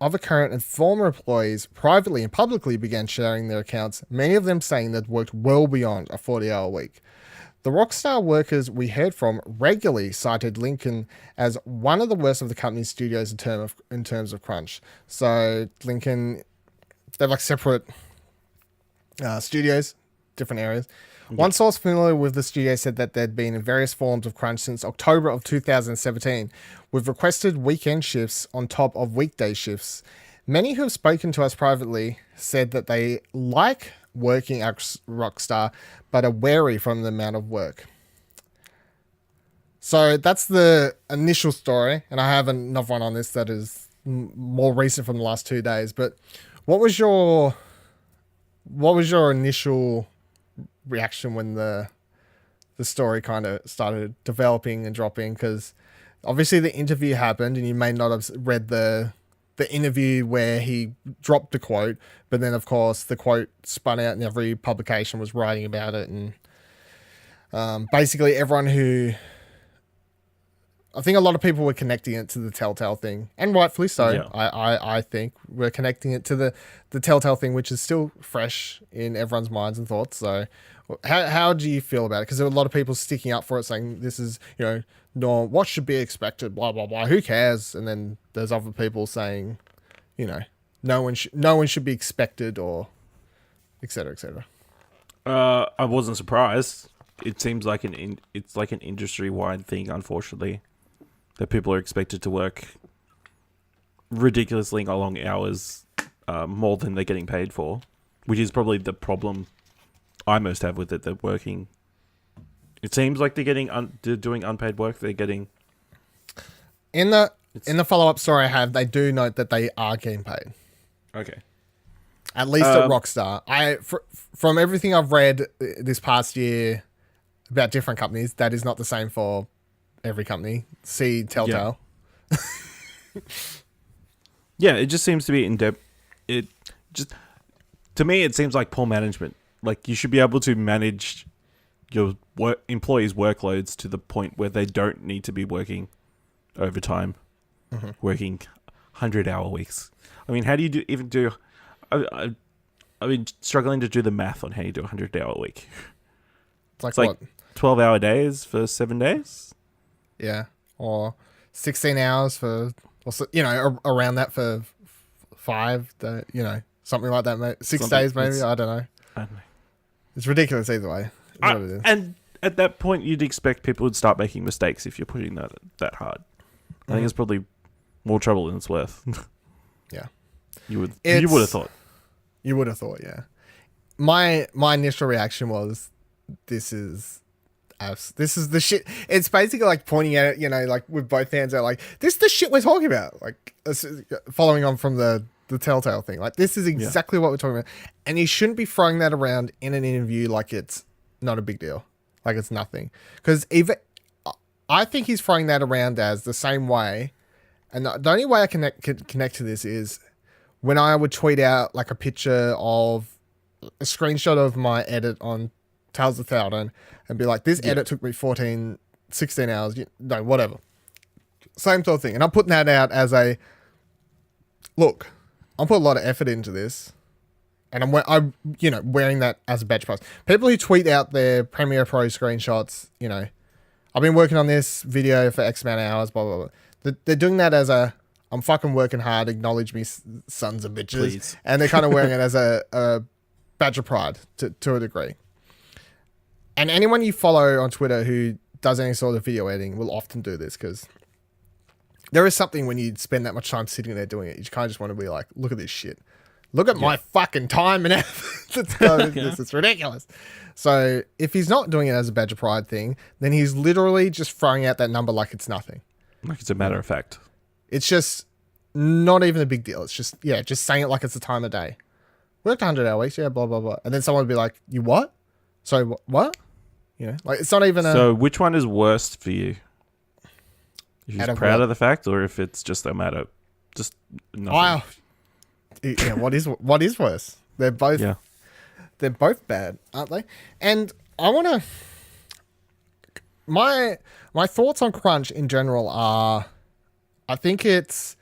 other current and former employees privately and publicly began sharing their accounts, many of them saying they'd worked well beyond a 40-hour week. The Rockstar workers we heard from regularly cited Lincoln as one of the worst of the company's studios in terms of crunch. So Lincoln, they're like separate studios, different areas. One source familiar with the studio said that they'd been in various forms of crunch since October of 2017, with requested weekend shifts on top of weekday shifts. Many who have spoken to us privately said that they like working at Rockstar, but are wary from the amount of work. So that's the initial story, and I have another one on this that is more recent from the last 2 days. But what was your initial reaction when the story kind of started developing and dropping? Because obviously the interview happened, and you may not have read the interview where he dropped the quote, but then of course the quote spun out and every publication was writing about it, and basically everyone who, I think a lot of people were connecting it to the Telltale thing, and rightfully so. Yeah. I think we're connecting it to the Telltale thing, which is still fresh in everyone's minds and thoughts. So how do you feel about it? Because there were a lot of people sticking up for it, saying this is, no, what should be expected, blah, blah, blah, who cares? And then there's other people saying, no one should be expected, or et cetera, et cetera. I wasn't surprised. It seems like it's like an industry-wide thing, unfortunately, that people are expected to work ridiculously long hours, more than they're getting paid for, which is probably the problem I most have with it. They're working It seems like they're doing unpaid work. They're getting In the follow-up story I have, they do note that they are getting paid. okay. At least at Rockstar. From everything I've read this past year about different companies, that is not the same for every company. See Telltale. Yeah, it just seems to be in depth. It just, to me, it seems like poor management. Like, you should be able to manage your employees' workloads to the point where they don't need to be working overtime, working 100-hour weeks. I mean, how do you even do? I mean, struggling to do the math on how you do a 100-hour week. It's like what? 12-hour days for 7 days. Yeah, or 16 hours for, around that for 5. Something like that. Mate. 6 days maybe. I don't know. It's ridiculous either way. What it is. And at that point, you'd expect people would start making mistakes if you're pushing that hard. I think it's probably more trouble than it's worth. Yeah, you would have thought. You would have thought, yeah. My initial reaction was, this is the shit. It's basically like pointing at it, like with both hands out, like, this is the shit we're talking about. Like, following on from the Telltale thing, like, this is exactly what we're talking about, and you shouldn't be throwing that around in an interview like it's not a big deal, like it's nothing. Because even I think he's throwing that around as the same way, and the only way I can connect to this is when I would tweet out like a picture of a screenshot of my edit on Tales of Theoden and be like, this edit took me 16 hours, whatever. Same sort of thing. And I'm putting that out as I'm putting a lot of effort into this, and I'm wearing that as a badge price. People who tweet out their Premiere Pro screenshots, I've been working on this video for X amount of hours, blah, blah, blah. They're doing that as I'm fucking working hard, acknowledge me, sons of bitches. Please. And they're kind of wearing it as a badge of pride to a degree. And anyone you follow on Twitter who does any sort of video editing will often do this, because there is something when you spend that much time sitting there doing it, you kind of just want to be like, look at this shit. Look at my fucking time and effort that's going into this. It's ridiculous. So if he's not doing it as a badge of pride thing, then he's literally just throwing out that number like it's nothing. Like it's a matter of fact. It's just not even a big deal. It's just, just saying it like it's the time of day. Worked 100-hour weeks, blah, blah, blah. And then someone would be like, you what? So what? Like, it's not even So which one is worst for you? If you're proud of the fact, or if it's just a matter, just nothing? What is worse? They're both they're both bad, aren't they? And I want to my thoughts on crunch in general are, I think it's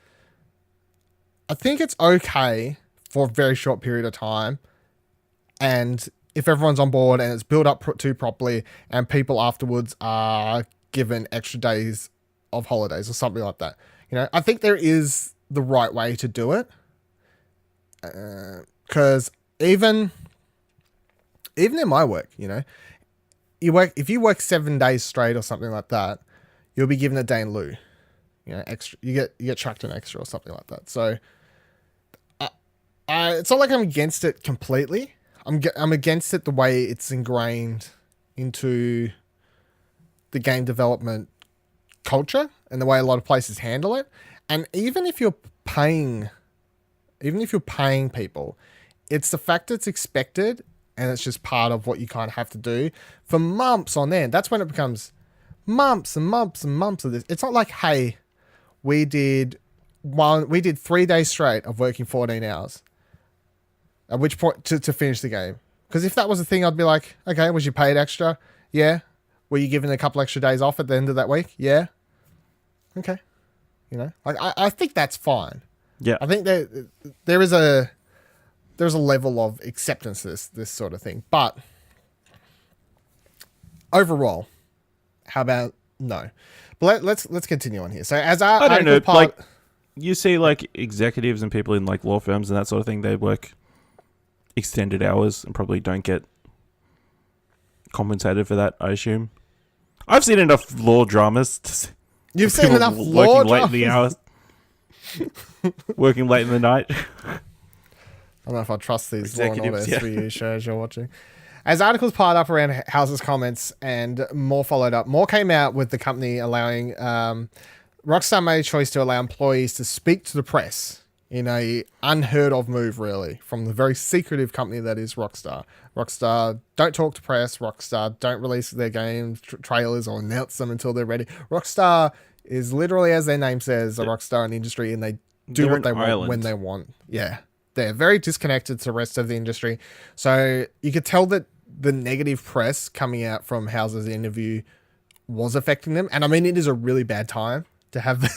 okay for a very short period of time, and if everyone's on board and it's built up too properly, and people afterwards are given extra days of holidays or something like that, I think there is the right way to do it. Because even in my work, if you work 7 days straight or something like that, you'll be given a day in lieu, extra. You get chucked an extra or something like that. So, it's not like I'm against it completely. I'm against it the way it's ingrained into the game development culture and the way a lot of places handle it. And even if you're paying people, it's the fact that it's expected and it's just part of what you kind of have to do for months on end. That's when it becomes months and months and months of this. It's not like, hey, we did 3 days straight of working 14 hours. At which point to finish the game. Because if that was the thing, I'd be like, okay, was you paid extra? Yeah. Were you given a couple extra days off at the end of that week? Yeah. Okay. Like I think that's fine. Yeah. I think there is a level of acceptance to this sort of thing. But overall, how about no? But let's continue on here. So as I don't know, like you see like executives and people in like law firms and that sort of thing, they work extended hours and probably don't get compensated for that, I assume. I've seen enough law dramas. You've seen enough law dramas? Late in the hours. Working late in the night. I don't know if I trust these Law and Order SVU shows you're watching. As articles piled up around House's comments and more followed up, more came out with the company allowing Rockstar made a choice to allow employees to speak to the press in a unheard of move, really, from the very secretive company that is Rockstar. Rockstar don't talk to press. Rockstar don't release their game trailers or announce them until they're ready. Rockstar is literally, as their name says, a rockstar in the industry, and they do what they want when they want. Yeah. They're very disconnected to the rest of the industry. So you could tell that the negative press coming out from House's interview was affecting them. And I mean, it is a really bad time to have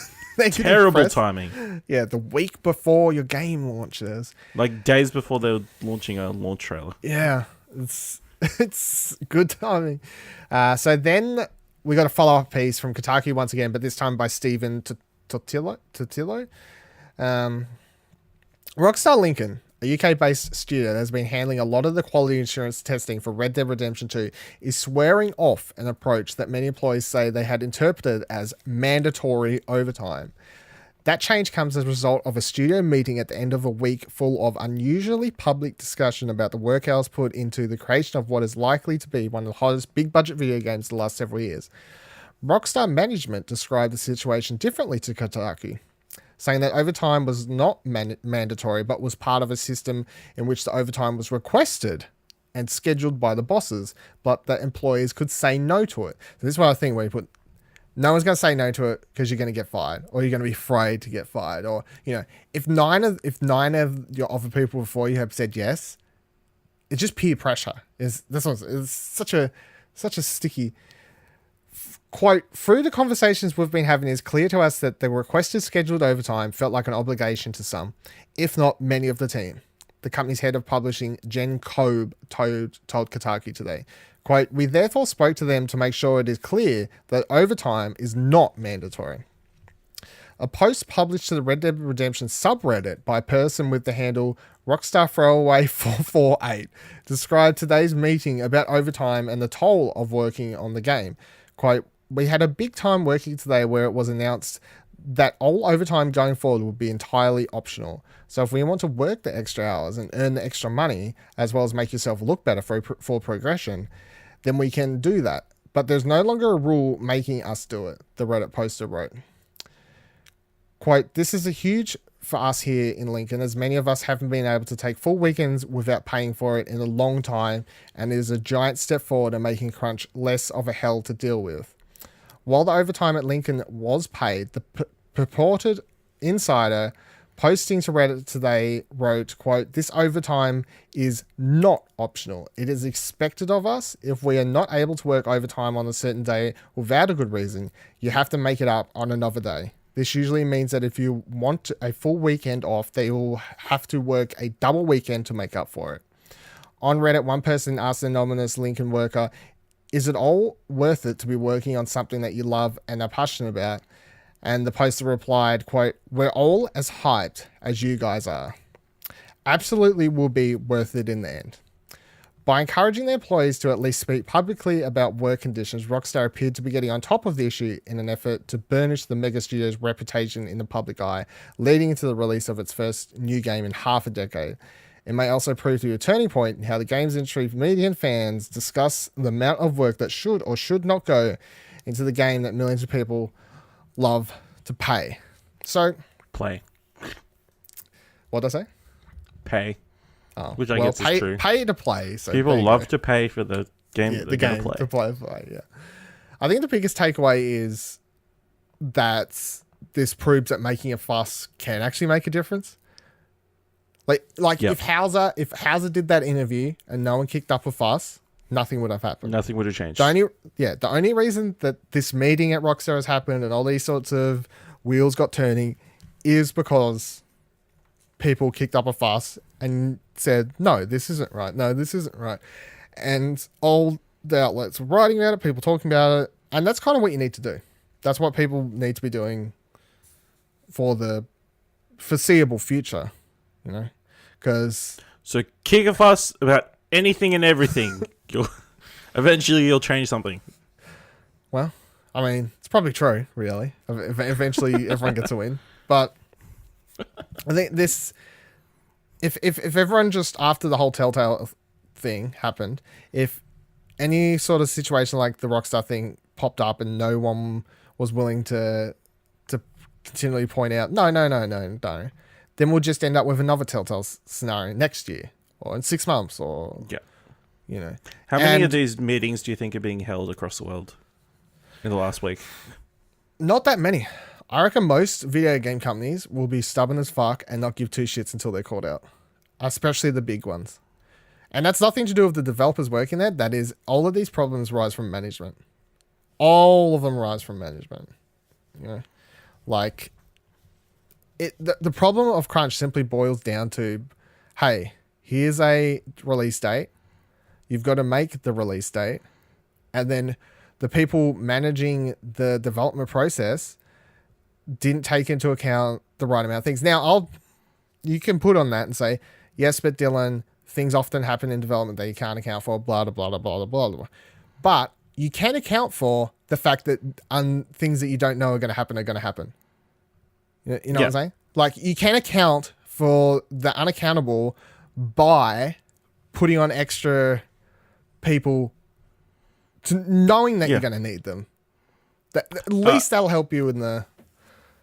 terrible press. Timing. Yeah, the week before your game launches. Like days before they were launching a launch trailer. Yeah, it's good timing. So then we got a follow-up piece from Kotaku once again, but this time by Stephen Totillo. Rockstar Lincoln, a UK-based studio that has been handling a lot of the quality assurance testing for Red Dead Redemption 2, is swearing off an approach that many employees say they had interpreted as mandatory overtime. That change comes as a result of a studio meeting at the end of a week full of unusually public discussion about the work hours put into the creation of what is likely to be one of the hottest big-budget video games of the last several years. Rockstar management described the situation differently to Kotaku, saying that overtime was not mandatory, but was part of a system in which the overtime was requested and scheduled by the bosses, but that employees could say no to it. So this is what I think where you put, no one's going to say no to it because you're going to get fired, or you're going to be afraid to get fired, or, you know, if nine of your other people before you have said yes, it's just peer pressure. It's such a sticky. Quote, through the conversations we've been having, it's clear to us that the requested scheduled overtime felt like an obligation to some, if not many of the team. The company's head of publishing, Jen Kobe, told Kotaku today. Quote, we therefore spoke to them to make sure it is clear that overtime is not mandatory. A post published to the Red Dead Redemption subreddit by a person with the handle Rockstar Throwaway 448 described today's meeting about overtime and the toll of working on the game. Quote, we had a big time working today where it was announced that all overtime going forward would be entirely optional. So if we want to work the extra hours and earn the extra money, as well as make yourself look better for progression, then we can do that. But there's no longer a rule making us do it, the Reddit poster wrote. Quote, this is a huge for us here in Lincoln, as many of us haven't been able to take full weekends without paying for it in a long time, and it is a giant step forward in making crunch less of a hell to deal with. While the overtime at Lincoln was paid, the purported insider posting to Reddit today wrote, quote, this overtime is not optional. It is expected of us. If we are not able to work overtime on a certain day without a good reason, you have to make it up on another day. This usually means that if you want a full weekend off, they will have to work a double weekend to make up for it. On Reddit, one person asked the anonymous Lincoln worker, is it all worth it to be working on something that you love and are passionate about? And the poster replied, quote, we're all as hyped as you guys are. Absolutely will be worth it in the end. By encouraging their employees to at least speak publicly about work conditions, Rockstar appeared to be getting on top of the issue in an effort to burnish the mega studio's reputation in the public eye, leading to the release of its first new game in half a decade. It may also prove to be a turning point in how the games industry, media and fans discuss the amount of work that should or should not go into the game that millions of people love to pay. So, play. What did I say? Pay. Oh, which I guess is true. Pay to play. So people love to pay for the game that they're going to play. To play, yeah. I think the biggest takeaway is that this proves that making a fuss can actually make a difference. Like yep. if Hauser did that interview and no one kicked up a fuss, nothing would have happened. Nothing would have changed. The only reason that this meeting at Rockstar has happened and all these sorts of wheels got turning is because people kicked up a fuss and said, no, this isn't right. No, this isn't right. And all the outlets were writing about it, people talking about it. And that's kind of what you need to do. That's what people need to be doing for the foreseeable future, you know? So kick a fuss about anything and everything. Eventually you'll change something. Well, I mean, it's probably true, really. Eventually everyone gets a win. But I think this, if everyone just, after the whole Telltale thing happened, if any sort of situation like the Rockstar thing popped up and no one was willing to continually point out, no, then we'll just end up with another Telltale scenario next year or in 6 months or, you know. How many of these meetings do you think are being held across the world in the last week? Not that many. I reckon most video game companies will be stubborn as fuck and not give two shits until they're called out, especially the big ones. And that's nothing to do with the developers working there. That is, all of these problems rise from management. All of them rise from management. You know, like the problem of crunch simply boils down to, hey, here's a release date. You've got to make the release date, and then the people managing the development process didn't take into account the right amount of things. Now, you can put on that and say, yes, but Dylan, things often happen in development that you can't account for, blah, blah, blah, blah, blah, blah. But you can account for the fact that things that you don't know are going to happen are going to happen. You know what I'm saying? Like, you can account for the unaccountable by putting on extra people to knowing that you're going to need them. At least that'll help you in the...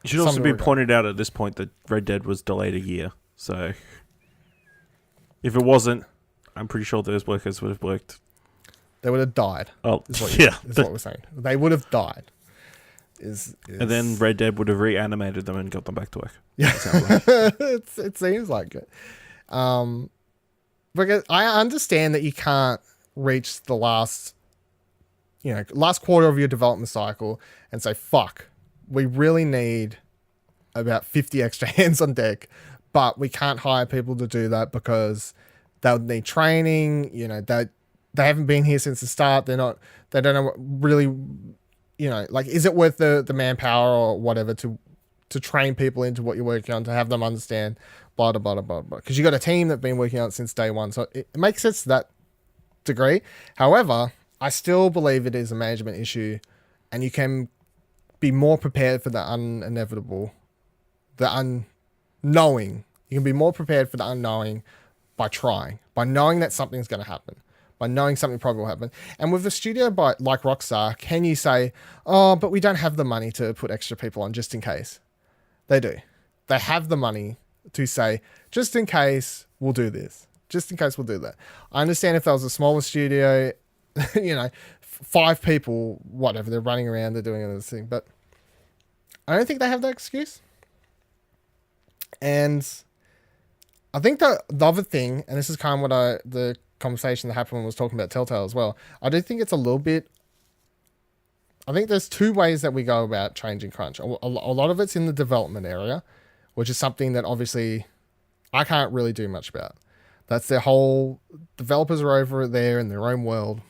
It should also be pointed out at this point that Red Dead was delayed a year. So if it wasn't, I'm pretty sure those workers would have worked. They would have died. Oh, is what we're saying. They would have died. And then Red Dead would have reanimated them and got them back to work. Yeah, it seems like it. Because I understand that you can't reach the last quarter of your development cycle and say, fuck, we really need about 50 extra hands on deck, but we can't hire people to do that because they'll need training. You know, they haven't been here since the start. They don't know what really, you know, like, is it worth the manpower or whatever to train people into what you're working on, to have them understand blah, blah, blah, blah, blah. Because you got a team that's been working on it since day one. So it makes sense to that degree. However, I still believe it is a management issue, and you can be more prepared for the uninevitable, the unknowing. You can be more prepared for the unknowing by trying, by knowing that something's going to happen, by knowing something probably will happen. And with a studio like Rockstar, can you say, oh, but we don't have the money to put extra people on just in case? They do. They have the money to say, just in case, we'll do this. Just in case, we'll do that. I understand if that was a smaller studio, you know, 5 people, whatever, they're running around, they're doing another thing. But I don't think they have that excuse. And I think the other thing, and this is kind of the conversation that happened when I was talking about Telltale as well, I do think it's a little bit... I think there's 2 ways that we go about changing crunch. A lot of it's in the development area, which is something that obviously I can't really do much about. That's their whole... Developers are over there in their own world.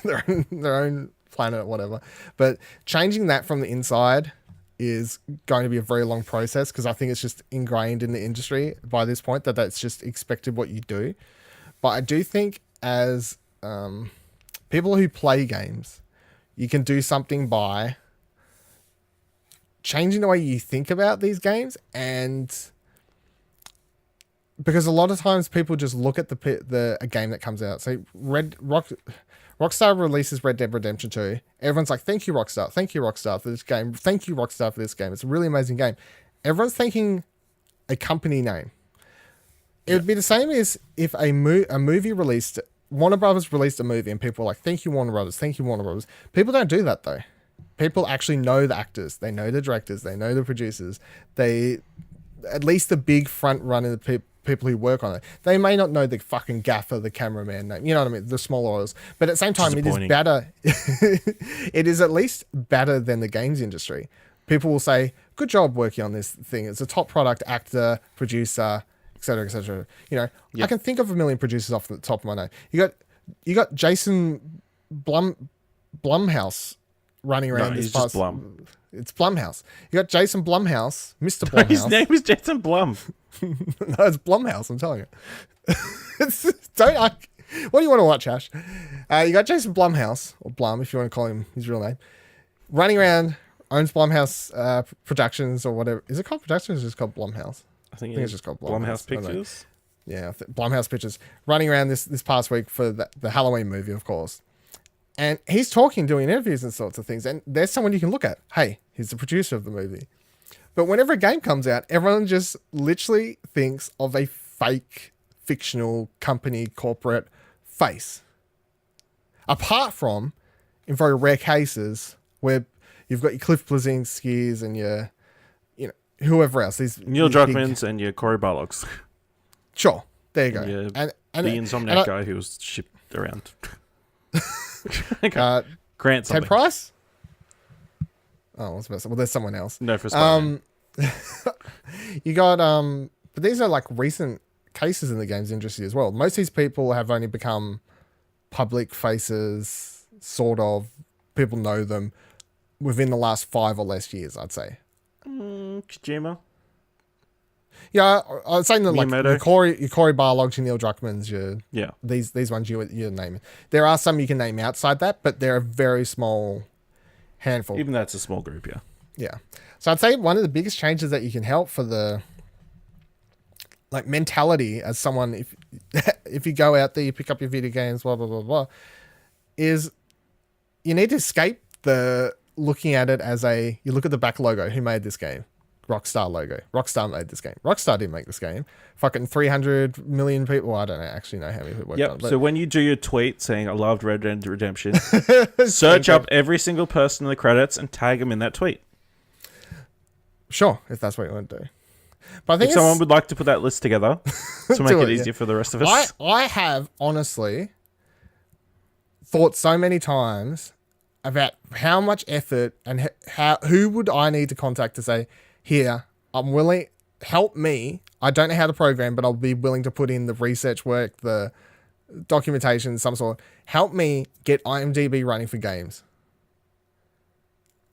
their own planet, whatever. But changing that from the inside is going to be a very long process, because I think it's just ingrained in the industry by this point that that's just expected what you do. But I do think as people who play games, you can do something by changing the way you think about these games. And because a lot of times people just look at a game that comes out. So Rockstar releases Red Dead Redemption 2. Everyone's like, thank you, Rockstar. Thank you, Rockstar, for this game. Thank you, Rockstar, for this game. It's a really amazing game. Everyone's thanking a company name. It would be the same as if a movie released... Warner Brothers released a movie and people were like, thank you, Warner Brothers. Thank you, Warner Brothers. People don't do that, though. People actually know the actors. They know the directors. They know the producers. At least the big front runner people who work on it. They may not know the fucking gaffer, the cameraman name. You know what I mean? The small oils. But at the same time, it is better. It is at least better than the games industry. People will say, good job working on this thing. It's a top product, actor, producer, etc., etc. You know, I can think of a million producers off the top of my nose. You got Jason Blumhouse running around. He's just Blum. It's Blumhouse. You got Jason Blumhouse, Mr. Blumhouse. His name is Jason Blum. No, it's Blumhouse, I'm telling you. What do you want to watch, Ash? You got Jason Blumhouse, or Blum, if you want to call him his real name, running around, owns Blumhouse Productions or whatever. Is it called Productions or is it just called Blumhouse? I think it's just called Blumhouse Pictures. Yeah, Blumhouse Pictures, running around this past week for the Halloween movie, of course. And he's talking, doing interviews and sorts of things. And there's someone you can look at. Hey, he's the producer of the movie. But whenever a game comes out, everyone just literally thinks of a fake, fictional company, corporate face. Apart from, in very rare cases, where you've got your Cliff Blazinski's and your, whoever else. Neil Druckmann's and your Cory Barlog's. Sure, there you go. And the Insomniac guy who was shipped around. Okay. Grant something. Ted Price? Oh, what's about? Well, there's someone else. No, for Spider-Man. You got but these are like recent cases in the games industry as well. Most of these people have only become public faces, sort of. People know them within the last 5 or less years, I'd say. Kojima. Yeah, I was saying that like Miyamoto. your Cory Barlogs, your Neil Druckmann's, these ones you're naming. There are some you can name outside that, but they're a very small handful. Even that's a small group, yeah. Yeah. So I'd say one of the biggest changes that you can help for the like mentality as someone, if you go out there, you pick up your video games, blah, blah, blah, blah, is you need to escape the looking at it as you look at the back logo. Who made this game? Rockstar logo. Rockstar made this game. Rockstar didn't make this game. Fucking 300 million people. Well, I don't actually know how many people worked on it. So when you do your tweet saying, I loved Red Dead Redemption, search up every single person in the credits and tag them in that tweet. Sure, if that's what you want to do. But I think if someone would like to put that list together to make it easier for the rest of us. I have honestly thought so many times about how much effort and who would I need to contact to say, here, I'm willing, help me. I don't know how to program, but I'll be willing to put in the research work, the documentation, some sort. Help me get IMDb running for games.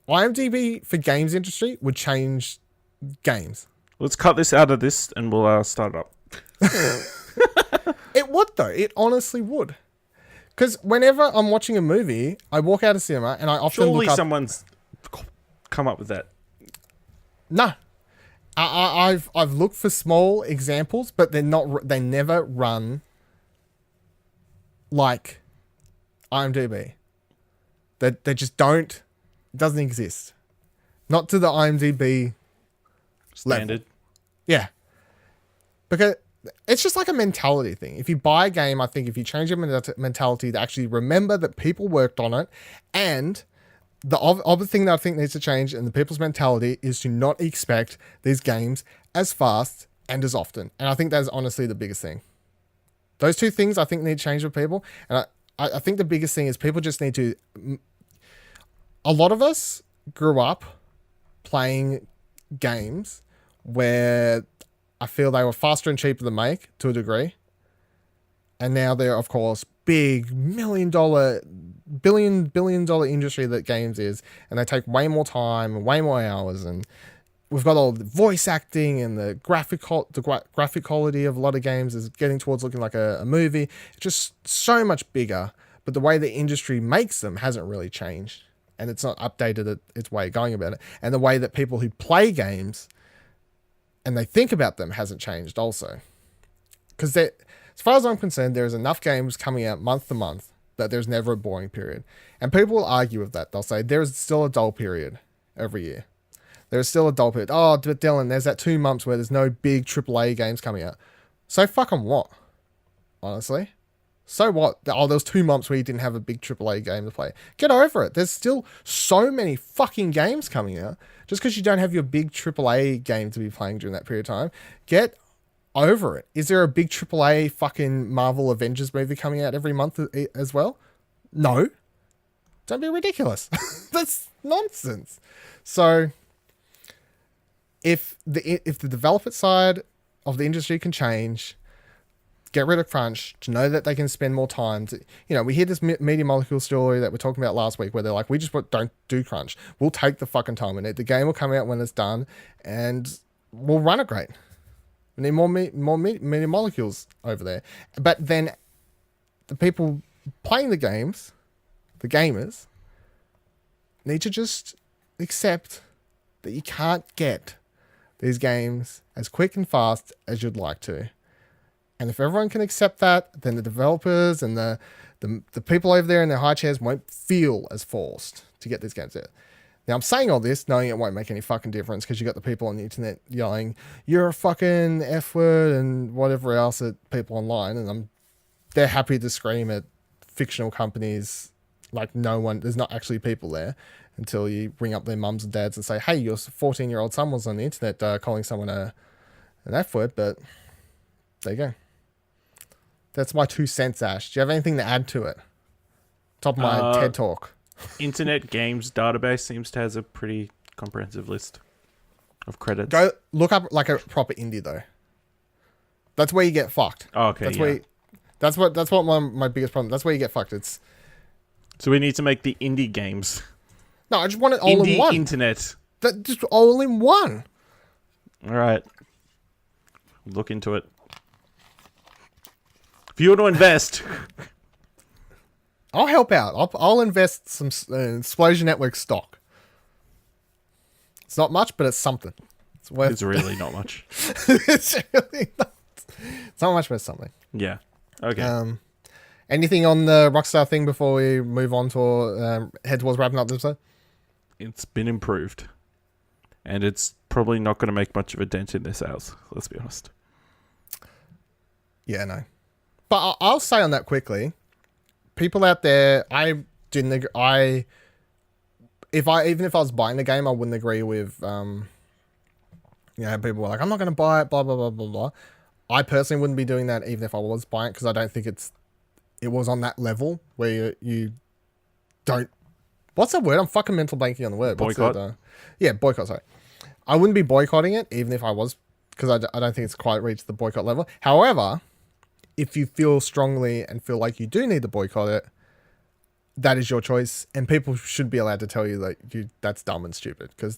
IMDb for games industry would change games. Let's cut this out of this and we'll start it up. It would though. It honestly would. Because whenever I'm watching a movie, I walk out of cinema and I often Surely look up... someone's come up with that. No. I've looked for small examples, but they're not. They never run like IMDb. They just don't. It doesn't exist. Not to the IMDb Standard. level. Yeah. Because it's just like a mentality thing. If you buy a game, I think if you change your mentality to actually remember that people worked on it, and the other thing that I think needs to change in the people's mentality is to not expect these games as fast and as often. And I think that's honestly the biggest thing. Those two things I think need to change with people. And I think the biggest thing is people just need to... A lot of us grew up playing games where I feel they were faster and cheaper to make to a degree. And now they're, of course, big $1 billion dollar industry that games is. And they take way more time and way more hours. And we've got all the voice acting and the graphic quality of a lot of games is getting towards looking like a movie. It's just so much bigger. But the way the industry makes them hasn't really changed. And it's not updated its way of going about it. And the way that people who play games and they think about them hasn't changed also. Because as far as I'm concerned, there is enough games coming out month to month that there's never a boring period. And people will argue with that. They'll say there is still a dull period every year. There is still a dull period. Oh, but Dylan, there's that 2 months where there's no big AAA games coming out. So fucking what? Honestly. So what? Oh, there was 2 months where you didn't have a big AAA game to play. Get over it. There's still so many fucking games coming out. Just because you don't have your big AAA game to be playing during that period of time, get over it. Is there a big AAA fucking Marvel Avengers movie coming out every month as well? No. Don't be ridiculous. That's nonsense. So if the developer side of the industry can change, get rid of crunch, to know that they can spend more time. We hear this Media Molecule story that we're talking about last week where they're like, we just don't do crunch. We'll take the fucking time in it. The game will come out when it's done and we'll run it great. We need more Media Molecules over there. But then the people playing the games, the gamers, need to just accept that you can't get these games as quick and fast as you'd like to. And if everyone can accept that, then the developers and the people over there in their high chairs won't feel as forced to get these games out. Now, I'm saying all this knowing it won't make any fucking difference because you got the people on the internet yelling, "You're a fucking F word," and whatever else at people online. And they're happy to scream at fictional companies like there's not actually people there until you ring up their mums and dads and say, "Hey, your 14-year-old son was on the internet calling someone an F word," but there you go. That's my 2 cents, Ash. Do you have anything to add to it? Top of my TED Talk. Internet Games Database seems to has a pretty comprehensive list of credits. Go look up like a proper indie though. That's where you get fucked. Oh, okay. That's what my biggest problem. That's where you get fucked. It's so we need to make the indie games. No, I just want it all indie in one. Internet. That just all in one. All right. Look into it. If you want to invest, I'll help out. I'll invest some Explosion Network stock. It's not much, but it's something. It's really not much. It's really not. It's not much, but it's something. Yeah. Okay. Anything on the Rockstar thing before we move on to head towards wrapping up this episode? It's been improved. And it's probably not going to make much of a dent in their sales. Let's be honest. Yeah, no. But I'll say on that quickly. People out there, even if I was buying the game, I wouldn't agree with, people were like, "I'm not going to buy it," blah, blah, blah, blah, blah. I personally wouldn't be doing that even if I was buying it because I don't think it was on that level where you don't, what's that word? I'm fucking mental blanking on the word. Boycott? Yeah, boycott, sorry. I wouldn't be boycotting it even if I was, because I don't think it's quite reached the boycott level. However, if you feel strongly and feel like you do need to boycott it, that is your choice, and people should be allowed to tell you that that's dumb and stupid because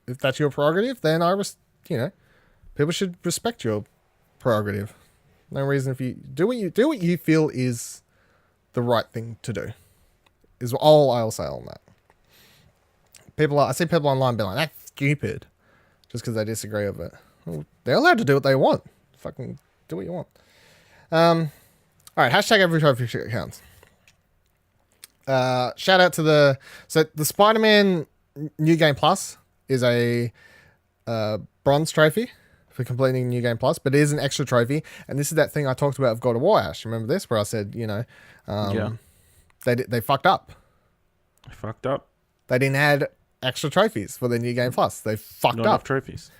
if that's your prerogative, then people should respect your prerogative. No reason if you do what you feel is the right thing to do. Is all I'll say on that. I see people online being like, "That's stupid," just because they disagree with it. Well, they're allowed to do what they want. Fucking do what you want. All right, hashtag everytrophycounts. Shout out to the Spider-Man New Game Plus is a bronze trophy for completing New Game Plus, but it is an extra trophy, and this is that thing I talked about of God of War, Ash. Remember this, where I said, they fucked up. Fucked up. They didn't add extra trophies for the New Game Plus. They fucked Not up. enough trophies.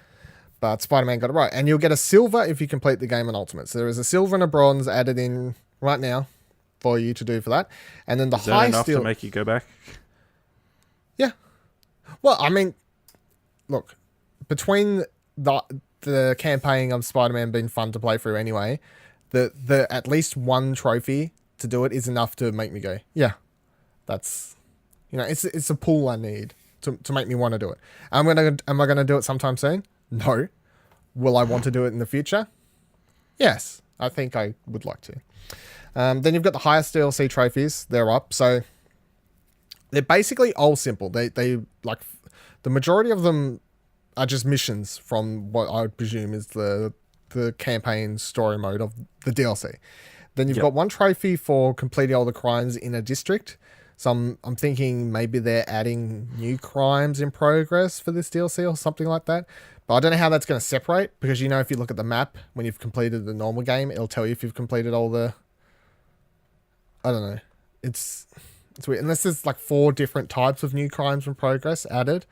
But Spider-Man got it right. And you'll get a silver if you complete the game on Ultimate. So there is a silver and a bronze added in right now for you to do for that. And then the Is that high enough steel... to make you go back? Yeah. Well, I mean, look, between the campaign of Spider-Man being fun to play through anyway, the at least one trophy to do it is enough to make me go, yeah, that's, it's a pull I need to make me want to do it. Am I gonna do it sometime soon? No. Will I want to do it in the future? Yes, I think I would like to. Then you've got the highest DLC trophies. They're up. So they're basically all simple. They like the majority of them are just missions from what I would presume is the campaign story mode of the DLC. Then you've got one trophy for completing all the crimes in a district. So I'm thinking maybe they're adding new crimes in progress for this DLC or something like that. But I don't know how that's going to separate because, if you look at the map, when you've completed the normal game, it'll tell you if you've completed all the... I don't know. It's weird. Unless there's like 4 different types of new crimes in progress added.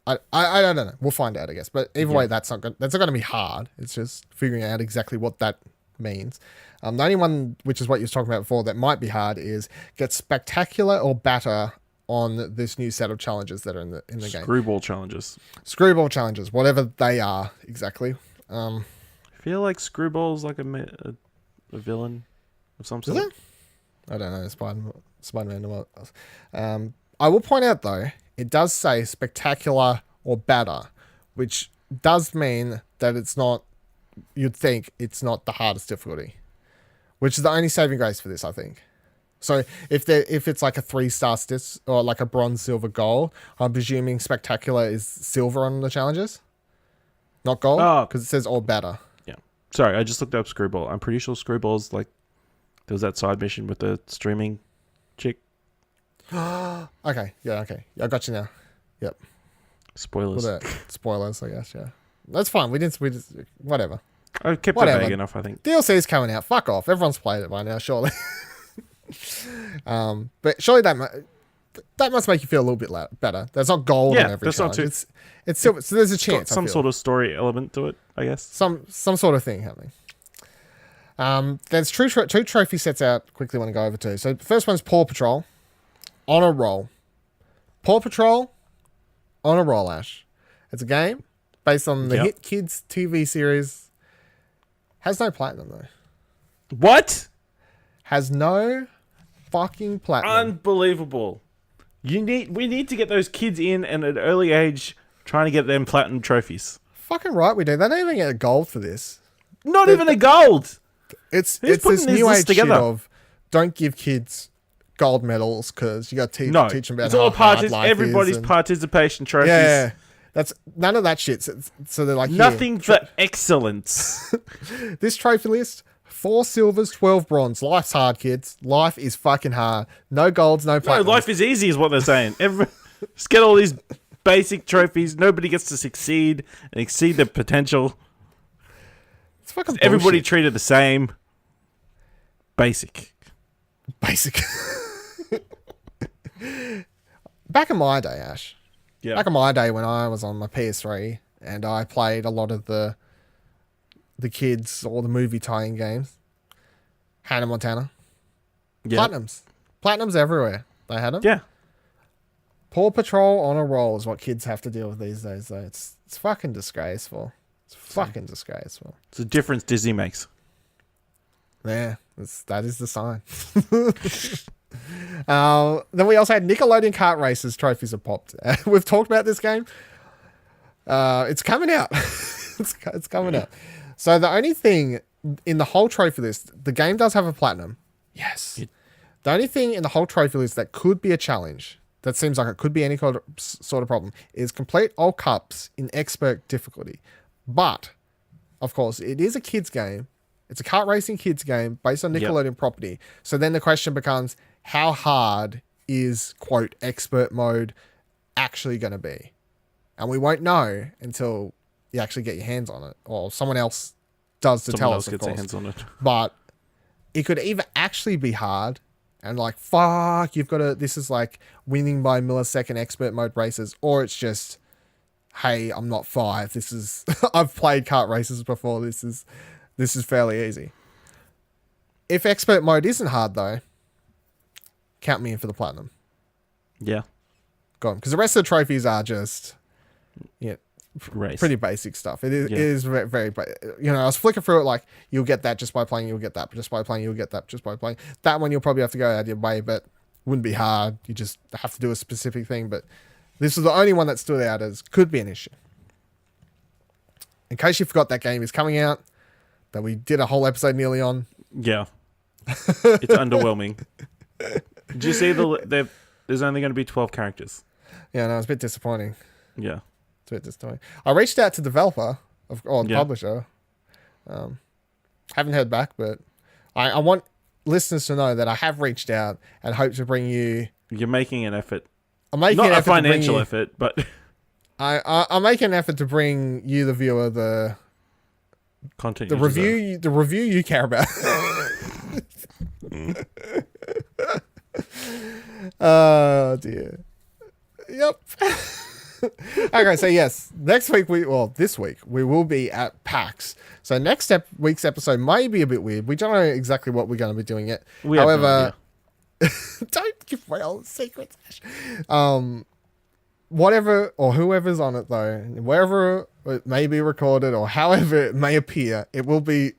I don't know. We'll find out, I guess. But either way, that's not going to be hard. It's just figuring out exactly what that means. The only one, which is what you were talking about before, that might be hard is get spectacular or better on this new set of challenges that are in the game. Screwball challenges, whatever they are exactly. I feel like Screwball's like a villain of some sort. Is it? I don't know. Spider-Man. I will point out though, it does say spectacular or better, which does mean that it's not. You'd think it's not the hardest difficulty, which is the only saving grace for this, I think. So if it's like a 3-star or like a bronze, silver, gold, I'm presuming spectacular is silver on the challenges, not gold, because it says or better. Yeah. Sorry, I just looked up Screwball. I'm pretty sure Screwball's like there was that side mission with the streaming chick. Okay. Yeah. Okay. I got you now. Yep. Spoilers. Well, spoilers, I guess. Yeah. That's fine. We just whatever. I kept Whatever. it vague enough, I think. DLC's coming out. Fuck off. Everyone's played it by now, surely. But surely that must make you feel a little bit better. There's not gold on every that's charge. not too. It's still, so there's a It's chance. got some sort of story element to it, I guess. Some sort of thing happening. There's two trophy sets out. Quickly want to go over to. So the first one's Paw Patrol, on a roll. Paw Patrol, on a roll. Ash. It's a game based on the hit kids TV series. Has no platinum though. What? Has no fucking platinum. Unbelievable. We need to get those kids in and at an early age trying to get them platinum trophies. Fucking right we do. They don't even get a gold for this. Not even a gold. It's Who's putting this these new lists age shit together? of don't give kids gold medals because you got to teach them about it's all how hard life everybody's is and, participation trophies. yeah. That's none of that shit. So they're like Nothing for excellence. This trophy list: 4 silvers, 12 bronze. Life's hard, kids. Life is fucking hard. No golds, no No, platinum. life is easy, is what they're saying. Just get all these basic trophies. Nobody gets to succeed and exceed their potential. It's fucking Everybody bullshit. treated the same. Basic. Basic. Back in my day, Ash. Yeah. Back in my day when I was on my PS3 and I played a lot of the kids or the movie tie-in games. Hannah Montana. Yeah. Platinums everywhere. They had them. Yeah. Paw Patrol on a roll is what kids have to deal with these days, though. It's fucking disgraceful. It's fucking disgraceful. It's a difference Disney makes. Yeah, that is the sign. Then we also had Nickelodeon kart races trophies have popped. We've talked about this game. It's coming out. it's coming out. So the only thing in the whole trophy list, the game does have a platinum. Yes. The only thing in the whole trophy list that could be a challenge, that seems like it could be any sort of problem, is complete all cups in expert difficulty. But, of course, it is a kids game. It's a kart racing kids game based on Nickelodeon property. So then the question becomes, how hard is, quote, expert mode actually going to be? And we won't know until you actually get your hands on it, or someone else does to tell us, of gets their course. hands on it. But it could either actually be hard and like, fuck, you've got to, this is like winning by millisecond expert mode races, or it's just, hey, I'm not 5. This is, I've played kart races before. This is fairly easy. If expert mode isn't hard though, count me in for the platinum. Yeah. Go on. Because the rest of the trophies are just, Race. pretty basic stuff. It is very, very, I was flicking through it like, you'll get that just by playing, you'll get that just by playing, you'll get that just by playing. That one you'll probably have to go out of your way, but wouldn't be hard. You just have to do a specific thing. But this is the only one that stood out as could be an issue. In case you forgot, that game is coming out, that we did a whole episode nearly on. Yeah. It's underwhelming. Did you see there's only going to be 12 characters? Yeah, no, it's a bit disappointing. Yeah. It's a bit disappointing. I reached out to the developer or the publisher. Haven't heard back, but I want listeners to know that I have reached out and hope to bring you. You're making an effort. I'm making Not an a effort financial effort, but I'm making an effort to bring you, the viewer, the content. the review you care about. Oh dear. Yep. Okay, so yes, this week we will be at PAX. So next week's episode may be a bit weird. We don't know exactly what we're going to be doing yet. However, don't give away all the secrets. Whatever or whoever's on it though, wherever it may be recorded or however it may appear, it will be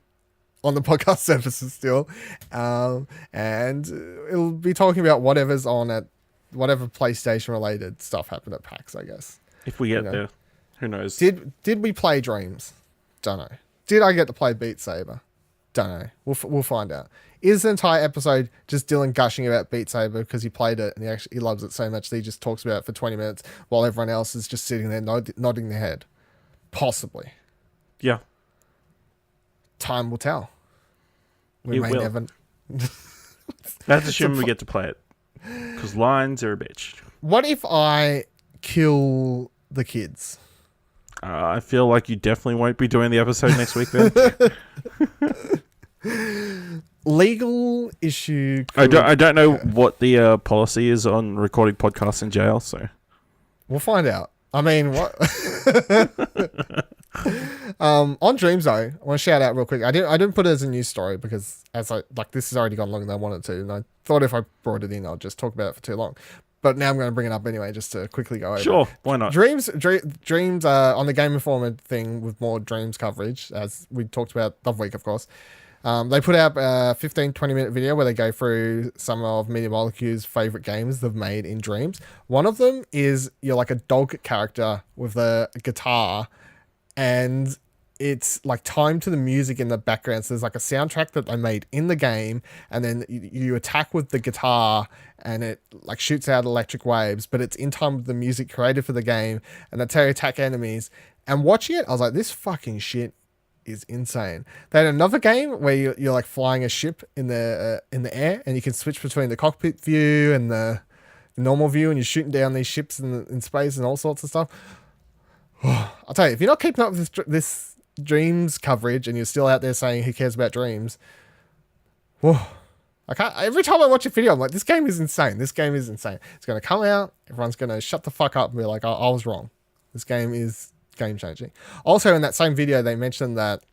on the podcast services still, and it'll be talking about whatever's on at whatever PlayStation related stuff happened at PAX, I guess. If we get there, who knows? Did we play Dreams? Don't know. Did I get to play Beat Saber? Don't know. We'll find out. Is the entire episode just Dylan gushing about Beat Saber because he played it and he loves it so much that he just talks about it for 20 minutes while everyone else is just sitting there nodding their head? Possibly. Yeah. time will tell. We It may will. never. That's assuming we get to play it. Because lines are a bitch. What if I kill the kids? I feel like you definitely won't be doing the episode next week then. Legal issue. I don't know what the policy is on recording podcasts in jail, so We'll find out. I mean, what? On Dreams though, I want to shout out real quick. I didn't put it as a news story because this has already gone longer than I wanted to, and I thought if I brought it in, I'll just talk about it for too long. But now I'm going to bring it up anyway, just to quickly go over. sure, why not? Dreams on the Game Informer thing with more Dreams coverage, as we talked about the other week, of course. They put out a 15-20 minute video where they go through some of Media Molecule's favorite games they've made in Dreams. One of them is you're like a dog character with a guitar, and it's like timed to the music in the background. So there's like a soundtrack that they made in the game, and then you attack with the guitar and it like shoots out electric waves, but it's in time with the music created for the game, and that's how you attack enemies. And watching it, I was like, this fucking shit is insane. They had another game where you're like flying a ship in the air, and you can switch between the cockpit view and the normal view, and you're shooting down these ships in space and all sorts of stuff. I'll tell you, if you're not keeping up with this Dreams coverage and you're still out there saying who cares about Dreams, whoa, I can't. Every time I watch a video, I'm like, this game is insane. This game is insane. It's going to come out, everyone's going to shut the fuck up and be like, I was wrong. This game is game changing. Also, in that same video, they mentioned that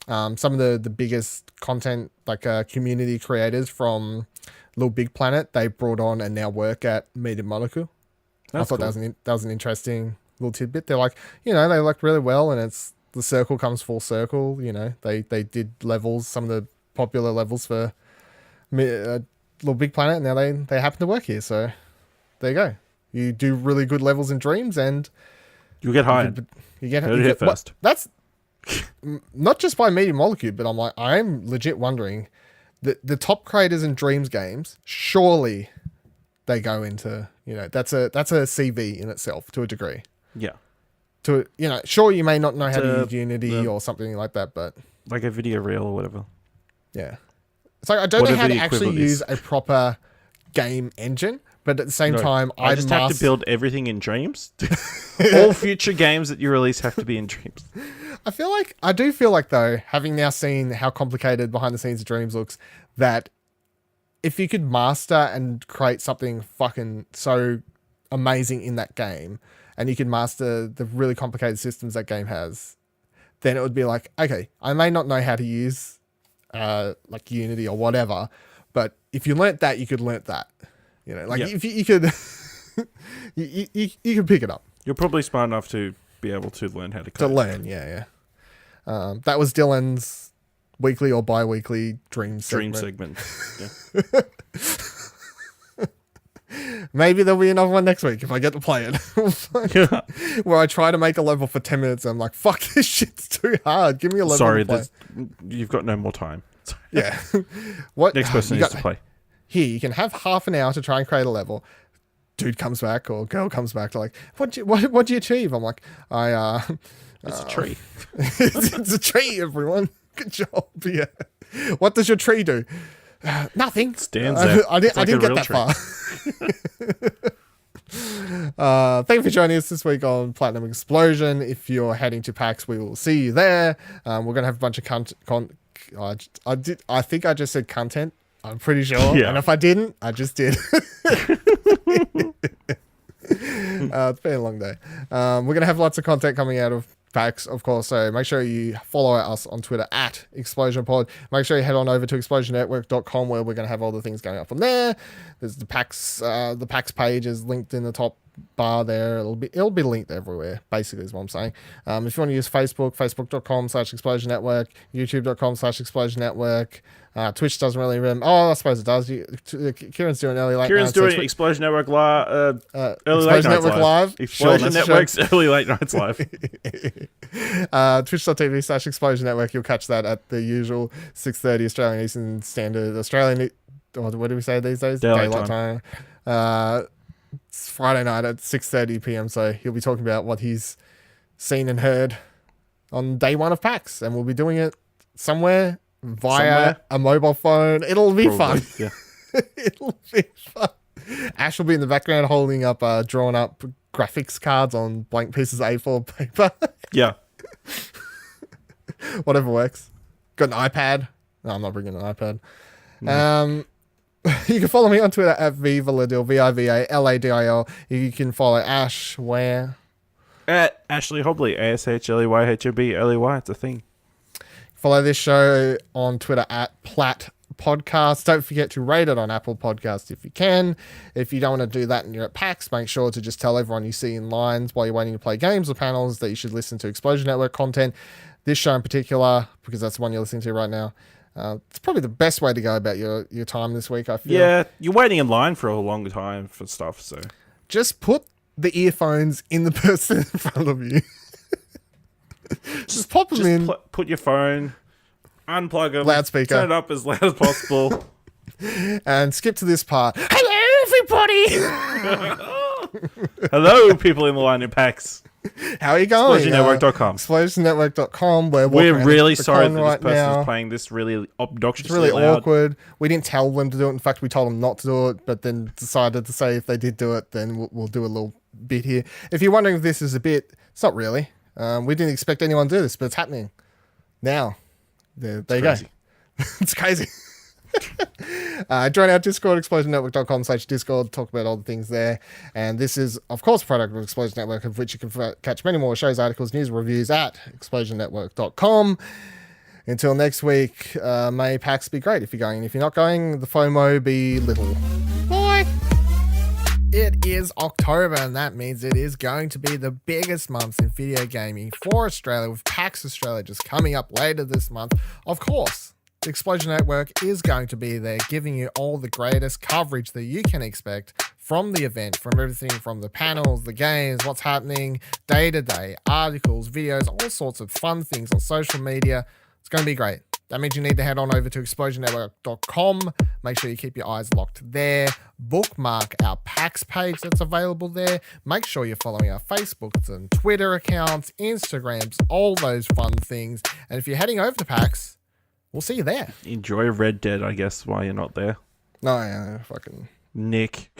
some of the biggest content, like community creators from Little Big Planet, they brought on and now work at Media Molecule. I thought cool. that was an interesting little tidbit. They're like, they work really well, and it's the circle comes full circle. They did levels, some of the popular levels for Little Big Planet, and now they happen to work here. So there you go. You do really good levels in Dreams, and You'll get hired. you get Hit first. That's not just by Media Molecule, but I'm legit wondering the top creators in Dreams games. Surely they go into that's a CV in itself to a degree. Yeah. Sure, you may not know how to To use Unity or something like that, but Like a video reel or whatever. yeah. It's like I don't know Whatever how to the actually equivalent is. use a proper game engine, but at the same No, time, I just have to build everything in Dreams. All future games that you release have to be in Dreams. I do feel like though, having now seen how complicated behind the scenes of Dreams looks, that if you could master and create something fucking so amazing in that game, and you could master the really complicated systems that game has, then it would be like, okay, I may not know how to use like Unity or whatever, but if you learnt that, you could learn that. If you could, you could pick it up. You're probably smart enough to be able to learn how to To code. learn, yeah. That was Dylan's weekly or bi-weekly dream segment. Yeah. Maybe there'll be another one next week if I get to play it. Where I try to make a level for 10 minutes and I'm like, fuck, this shit's too hard. Give me a level Sorry, to play. you've got no more time. Yeah. What Next person needs to play. Here, you can have half an hour to try and create a level. Dude comes back or girl comes back to like, what'd you achieve? I'm like, It's a tree. it's a tree, everyone. Good job. Yeah. What does your tree do? Nothing. Stands there. I didn't get that far. Thank you for joining us this week on Platinum Explosion. If you're heading to PAX, we will see you there. We're gonna have a bunch of I think I just said content. I'm pretty sure. Yeah. And if I didn't, I just did. It's been a long day. We're going to have lots of content coming out of PAX, of course, so make sure you follow us on Twitter at ExplosionPod. Make sure you head on over to explosionnetwork.com where we're going to have all the things going up from there. There's the PAX page is linked in the top bar there. It'll be linked everywhere, basically is what I'm saying. If you want to use Facebook, facebook.com/explosionnetwork, youtube.com/explosionnetwork. Twitch doesn't really remember. Oh, I suppose it does. Kieran's doing early late Kieran's nights. doing Explosion Network early Explosion late nights Network live. Explosion Sure, Network's early late nights live. Twitch.tv/Explosion Network. You'll catch that at the usual 6:30 Australian Eastern Standard. What do we say these days? Daylight time. It's Friday night at 6:30 p.m. So he'll be talking about what he's seen and heard on day one of PAX, and we'll be doing it somewhere via Somewhere? a mobile phone. It'll be Probably, fun. Yeah. It'll be fun. Ash will be in the background holding up, drawn up graphics cards on blank pieces of A4 paper. Yeah. Whatever works. Got an iPad. No, I'm not bringing an iPad. You can follow me on Twitter at Vivaladil, Vivaladil. You can follow Ash where? At Ashley Hobley, ASHLEYHOB, it's a thing. Follow this show on Twitter at Plat Podcast. Don't forget to rate it on Apple Podcasts if you can. If you don't want to do that and you're at PAX, make sure to just tell everyone you see in lines while you're waiting to play games or panels that you should listen to Explosion Network content. This show in particular, because that's the one you're listening to right now. It's probably the best way to go about your time this week, I feel. Yeah, you're waiting in line for a long time for stuff, so. Just put the earphones in the person in front of you. Just pop them in. Put your phone, unplug them, Loudspeaker. turn it up as loud as possible. And skip to this part. Hello, everybody! Hello, people in the line in PAX. How are you going? ExplosionNetwork.com. ExplosionNetwork.com. We're really sorry that this right person now. is playing this really obnoxiously It's really loud. awkward. We didn't tell them to do it. In fact, we told them not to do it, but then decided to say if they did do it, then we'll do a little bit here. If you're wondering if this is a bit, it's not really. We didn't expect anyone to do this, but it's happening now. There you go. It's crazy. Join our Discord, explosionnetwork.com/Discord, talk about all the things there. And this is, of course, a product of Explosion Network, of which you can catch many more shows, articles, news, reviews at explosionnetwork.com. Until next week, may PAX be great if you're going. If you're not going, the FOMO be little. Bye. It is October, and that means it is going to be the biggest month in video gaming for Australia, with PAX Australia just coming up later this month. Of course, the Explosion Network is going to be there, giving you all the greatest coverage that you can expect from the event, from everything from the panels, the games, what's happening day to day, articles, videos, all sorts of fun things on social media. It's going to be great. That means you need to head on over to explosionnetwork.com. Make sure you keep your eyes locked there. Bookmark our PAX page that's available there. Make sure you're following our Facebooks and Twitter accounts, Instagrams, all those fun things. And if you're heading over to PAX, we'll see you there. Enjoy Red Dead, I guess, while you're not there. No, yeah, fucking... Nick.